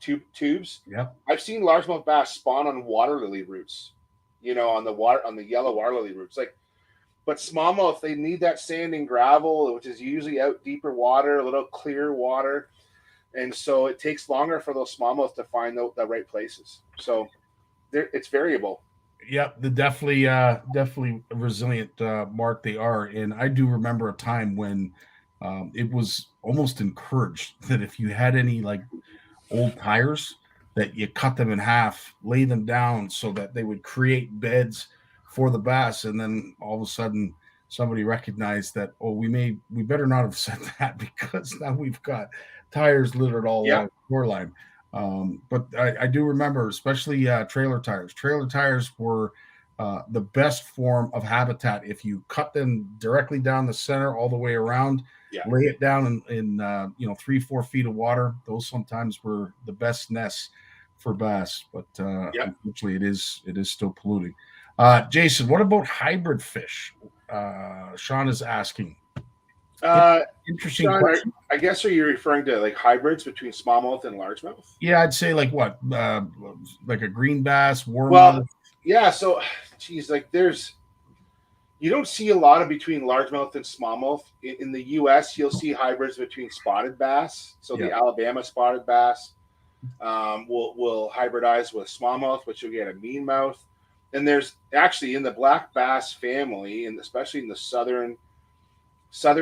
tubes. Yeah, I've seen largemouth bass spawn on water lily roots, on the yellow water lily roots. Like, but smallmouth, they need that sand and gravel, which is usually out deeper water, a little clear water, and so it takes longer for those smallmouth to find the right places. So it's variable. Yeah, the definitely resilient, Mark. They are, and I do remember a time when it was almost encouraged that if you had any like old tires, that you cut them in half, lay them down so that they would create beds for the bass, and then all of a sudden somebody recognized that, oh, we better not have said that because now we've got tires littered all along the shoreline. But I do remember, especially trailer tires. Trailer tires were the best form of habitat. If you cut them directly down the center all the way around, lay it down in 3-4 feet of water, those sometimes were the best nests for bass. But unfortunately, it is still polluting. Jason, what about hybrid fish? Sean is asking. Interesting question. I guess, are you referring to like hybrids between smallmouth and largemouth? Yeah, I'd say like what, like a green bass, warmouth. Well, yeah. So, geez, like you don't see a lot of between largemouth and smallmouth. In the U.S., you'll see hybrids between spotted bass. So the Alabama spotted bass will hybridize with smallmouth, which you'll get a meanmouth. And there's actually in the black bass family, and especially in the southern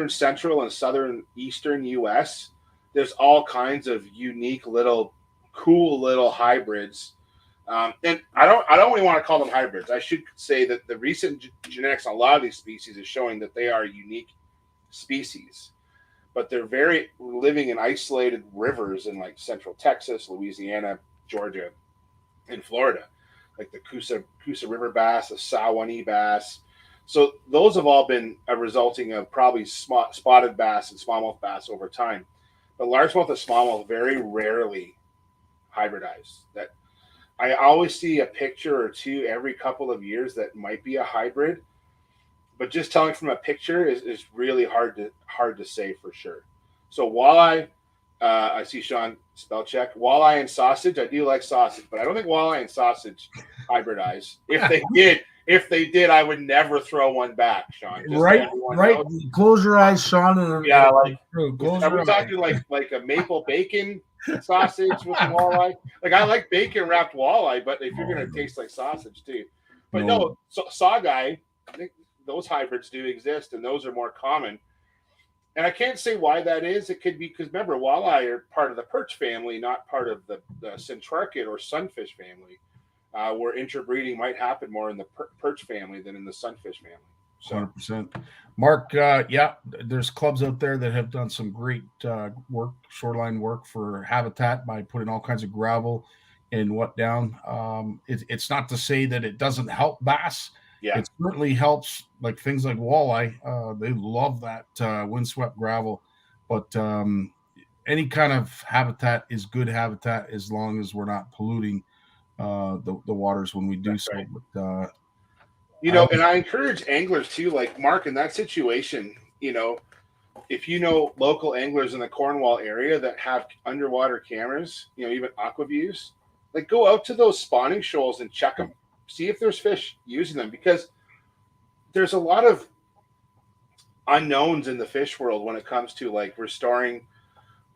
central and southern eastern U.S., there's all kinds of unique cool little hybrids. And I don't really want to call them hybrids. I should say that the recent genetics on a lot of these species is showing that they are unique species, but they're very living in isolated rivers in like central Texas, Louisiana, Georgia, and Florida, like the Coosa River bass, the Sawanee bass. So those have all been resulting of probably spotted bass and smallmouth bass over time. But largemouth and smallmouth very rarely hybridize. That I always see a picture or two every couple of years that might be a hybrid, but just telling from a picture is really hard to say for sure. So walleye, I see Sean spell check. Walleye and sausage, I do like sausage, but I don't think walleye and sausage hybridize. If they did, I would never throw one back, Sean. Right. Close your eyes, Sean. Are we talking like a maple bacon sausage with walleye? Like I like bacon wrapped walleye, but if you're gonna taste like sausage too, but no, sawguy, I think those hybrids do exist, and those are more common. And I can't say why that is. It could be because remember, walleye are part of the perch family, not part of the centrarchid or sunfish family. Where interbreeding might happen more in the perch family than in the sunfish family. So. 100%. Mark, there's clubs out there that have done some great shoreline work for habitat by putting all kinds of gravel and down. It's not to say that it doesn't help bass. Yeah. It certainly helps, like things like walleye. They love that windswept gravel. But any kind of habitat is good habitat as long as we're not polluting the waters when we do so. Right. But, and I encourage anglers too, like Mark, in that situation, if local anglers in the Cornwall area that have underwater cameras, even aqua views, like go out to those spawning shoals and check them, see if there's fish using them, because there's a lot of unknowns in the fish world when it comes to like restoring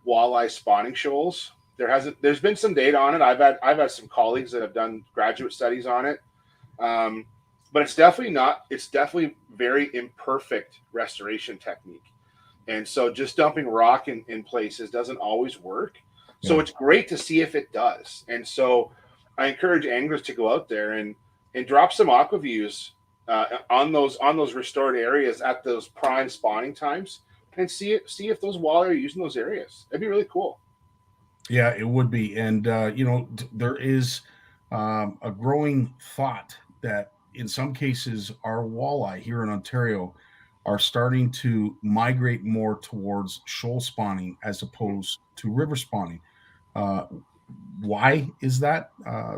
walleye spawning shoals. There's been some data on it. I've had some colleagues that have done graduate studies on it. But it's definitely very imperfect restoration technique. And so just dumping rock in places doesn't always work. So it's great to see if it does. And so I encourage anglers to go out there and drop some aqua views on those restored areas at those prime spawning times and see if those walleye are using those areas. That'd be really cool. Yeah, it would be. And, there is a growing thought that in some cases, our walleye here in Ontario are starting to migrate more towards shoal spawning as opposed to river spawning. Uh, why is that?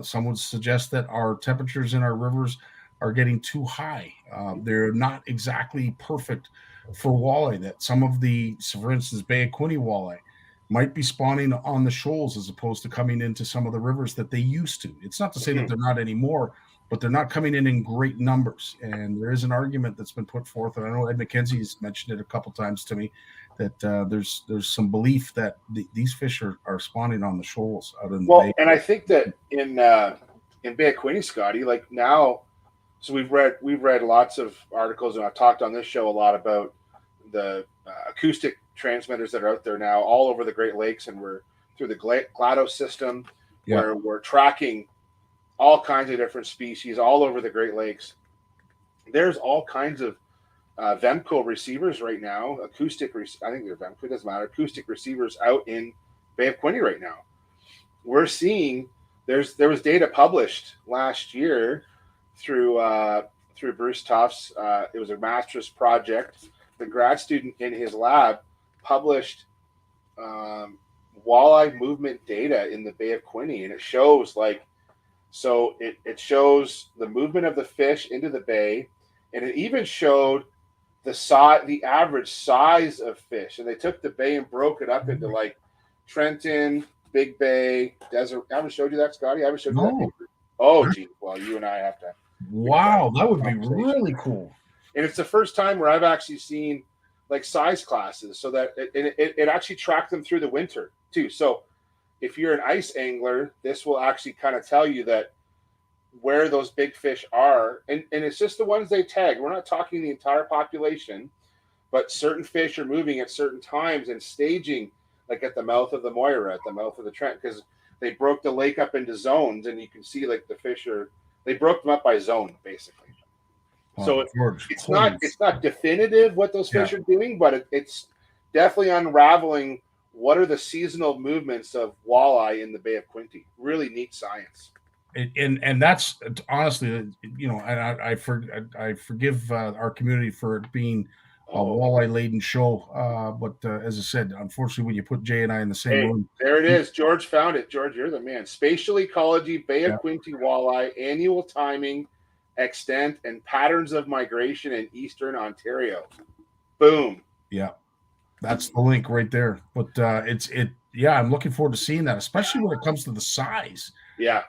Some would suggest that our temperatures in our rivers are getting too high. They're not exactly perfect for walleye. That some of the, so for instance, Bay of Quinte walleye might be spawning on the shoals as opposed to coming into some of the rivers that they used to. It's not to say that they're not anymore, but they're not coming in great numbers. And there is an argument that's been put forth, and I know Ed McKenzie's mentioned it a couple times to me, that there's some belief that these fish are spawning on the shoals out in the bay. And I think that in Bay of Quinte, Scotty, like now, so we've read lots of articles, and I've talked on this show a lot about the acoustic transmitters that are out there now all over the Great Lakes, and we're through the GLaDOS system, where we're tracking all kinds of different species all over the Great Lakes. There's all kinds of Vemco receivers right now, I think they're Vemco, it doesn't matter, acoustic receivers out in Bay of Quinte right now. We're seeing there was data published last year through Bruce Tufts. It was a master's project. The grad student in his lab published walleye movement data in the Bay of Quinte, and it shows it shows the movement of the fish into the bay, and it even showed the average size of fish. And they took the bay and broke it up into like Trenton, Big Bay, Desert. I haven't showed you that, Scotty. I haven't showed you that paper. Oh, gee. Well, you and I have to. Wow, that would be really cool. And it's the first time where I've actually seen like size classes, so that it actually tracked them through the winter too. So if you're an ice angler, this will actually kind of tell you that where those big fish are, and it's just the ones they tag. We're not talking the entire population, but certain fish are moving at certain times and staging, like at the mouth of the Moira, at the mouth of the Trent, because they broke the lake up into zones, and you can see like the fish they broke them up by zone basically. So it's not definitive what those fish are doing, but it's definitely unraveling what are the seasonal movements of walleye in the Bay of Quinte. Really neat science. And that's honestly, and I forgive our community for it being a walleye laden show. But as I said, unfortunately, when you put Jay and I in the same room, there it is. George found it. George, you're the man. Spatial ecology, Bay of Quinte walleye, annual timing, extent, and patterns of migration in eastern Ontario. Boom. Yeah, that's the link right there. But I'm looking forward to seeing that, especially when it comes to the size. Yeah.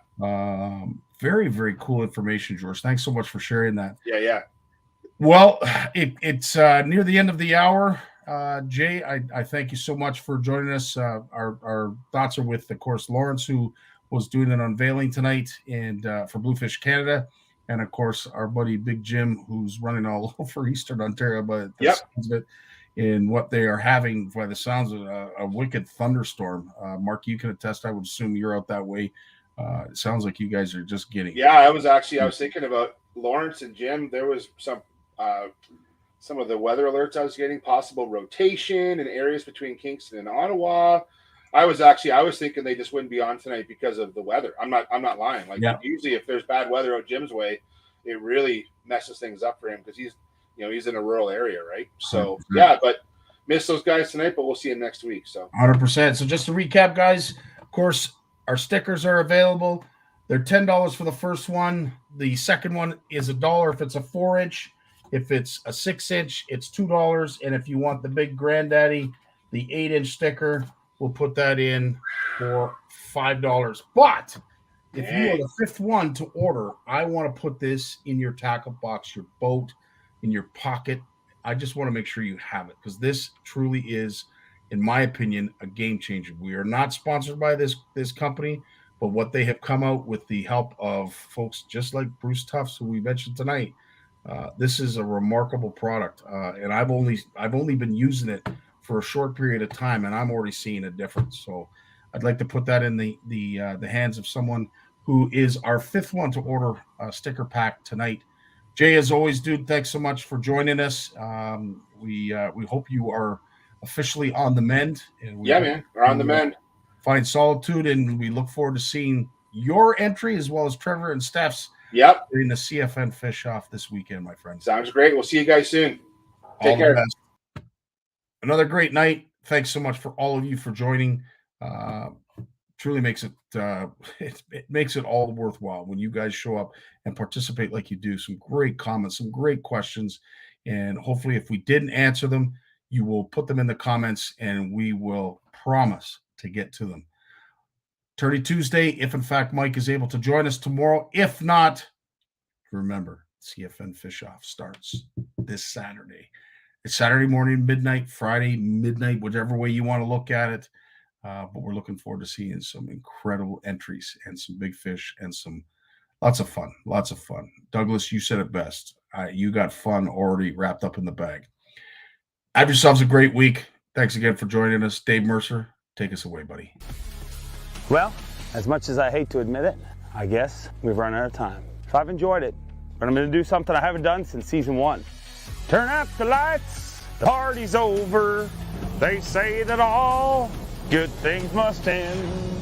Very, very cool information, George. Thanks so much for sharing that. Yeah. Well, it's near the end of the hour. Jay, I thank you so much for joining us. Our thoughts are with, of course, Lawrence, who was doing an unveiling tonight, and for Bluefish Canada, and of course our buddy Big Jim, who's running all over Eastern Ontario, but sounds of it, in what they are having, by the sounds of a wicked thunderstorm. Mark, you can attest. I would assume you're out that way. It sounds like you guys are just getting. Yeah, I was thinking about Lawrence and Jim. There was some of the weather alerts I was getting, possible rotation in areas between Kingston and Ottawa. I was thinking they just wouldn't be on tonight because of the weather. I'm not lying. Usually if there's bad weather out Jim's way, it really messes things up for him because he's in a rural area, right? So 100%. But miss those guys tonight, but we'll see him next week. So 100%. So just to recap, guys, of course, our stickers are available. They're $10 for the first one. The second one is $1 if it's a 4-inch. If it's a 6-inch, it's $2. And if you want the big granddaddy, the 8-inch sticker, we'll put that in for $5. But if you are the fifth one to order, I want to put this in your tackle box, your boat, in your pocket. I just want to make sure you have it, because this truly is, in my opinion, a game changer. We are not sponsored by this company, but what they have come out with the help of folks just like Bruce Tufts, who we mentioned tonight, this is a remarkable product. And I've only been using it for a short period of time, and I'm already seeing a difference. So I'd like to put that in the hands of someone who is our fifth one to order a sticker pack tonight. Jay, as always, dude, thanks so much for joining us. We hope you are officially on the mend. And man, we're on the mend. Find solitude, and we look forward to seeing your entry as well as Trevor and Steph's Yep. during the CFN Fish Off this weekend, my friends. Sounds great. We'll see you guys soon. Take All care. the best. Another great night. Thanks so much for all of you for joining. Truly makes it it makes it all worthwhile when you guys show up and participate like you do. Some great comments, some great questions, and hopefully, if we didn't answer them, you will put them in the comments, and we will promise to get to them. Tourney Tuesday, if in fact Mike is able to join us tomorrow. If not, remember, CFN Fish Off starts this Saturday. It's Saturday morning, midnight, Friday, midnight, whichever way you want to look at it. But we're looking forward to seeing some incredible entries and some big fish and some lots of fun. Douglas, you said it best. You got fun already wrapped up in the bag. Have yourselves a great week. Thanks again for joining us. Dave Mercer, take us away, buddy. Well, as much as I hate to admit it, I guess we've run out of time. So I've enjoyed it, but I'm going to do something I haven't done since season 1. Turn out the lights, the party's over. They say that all good things must end.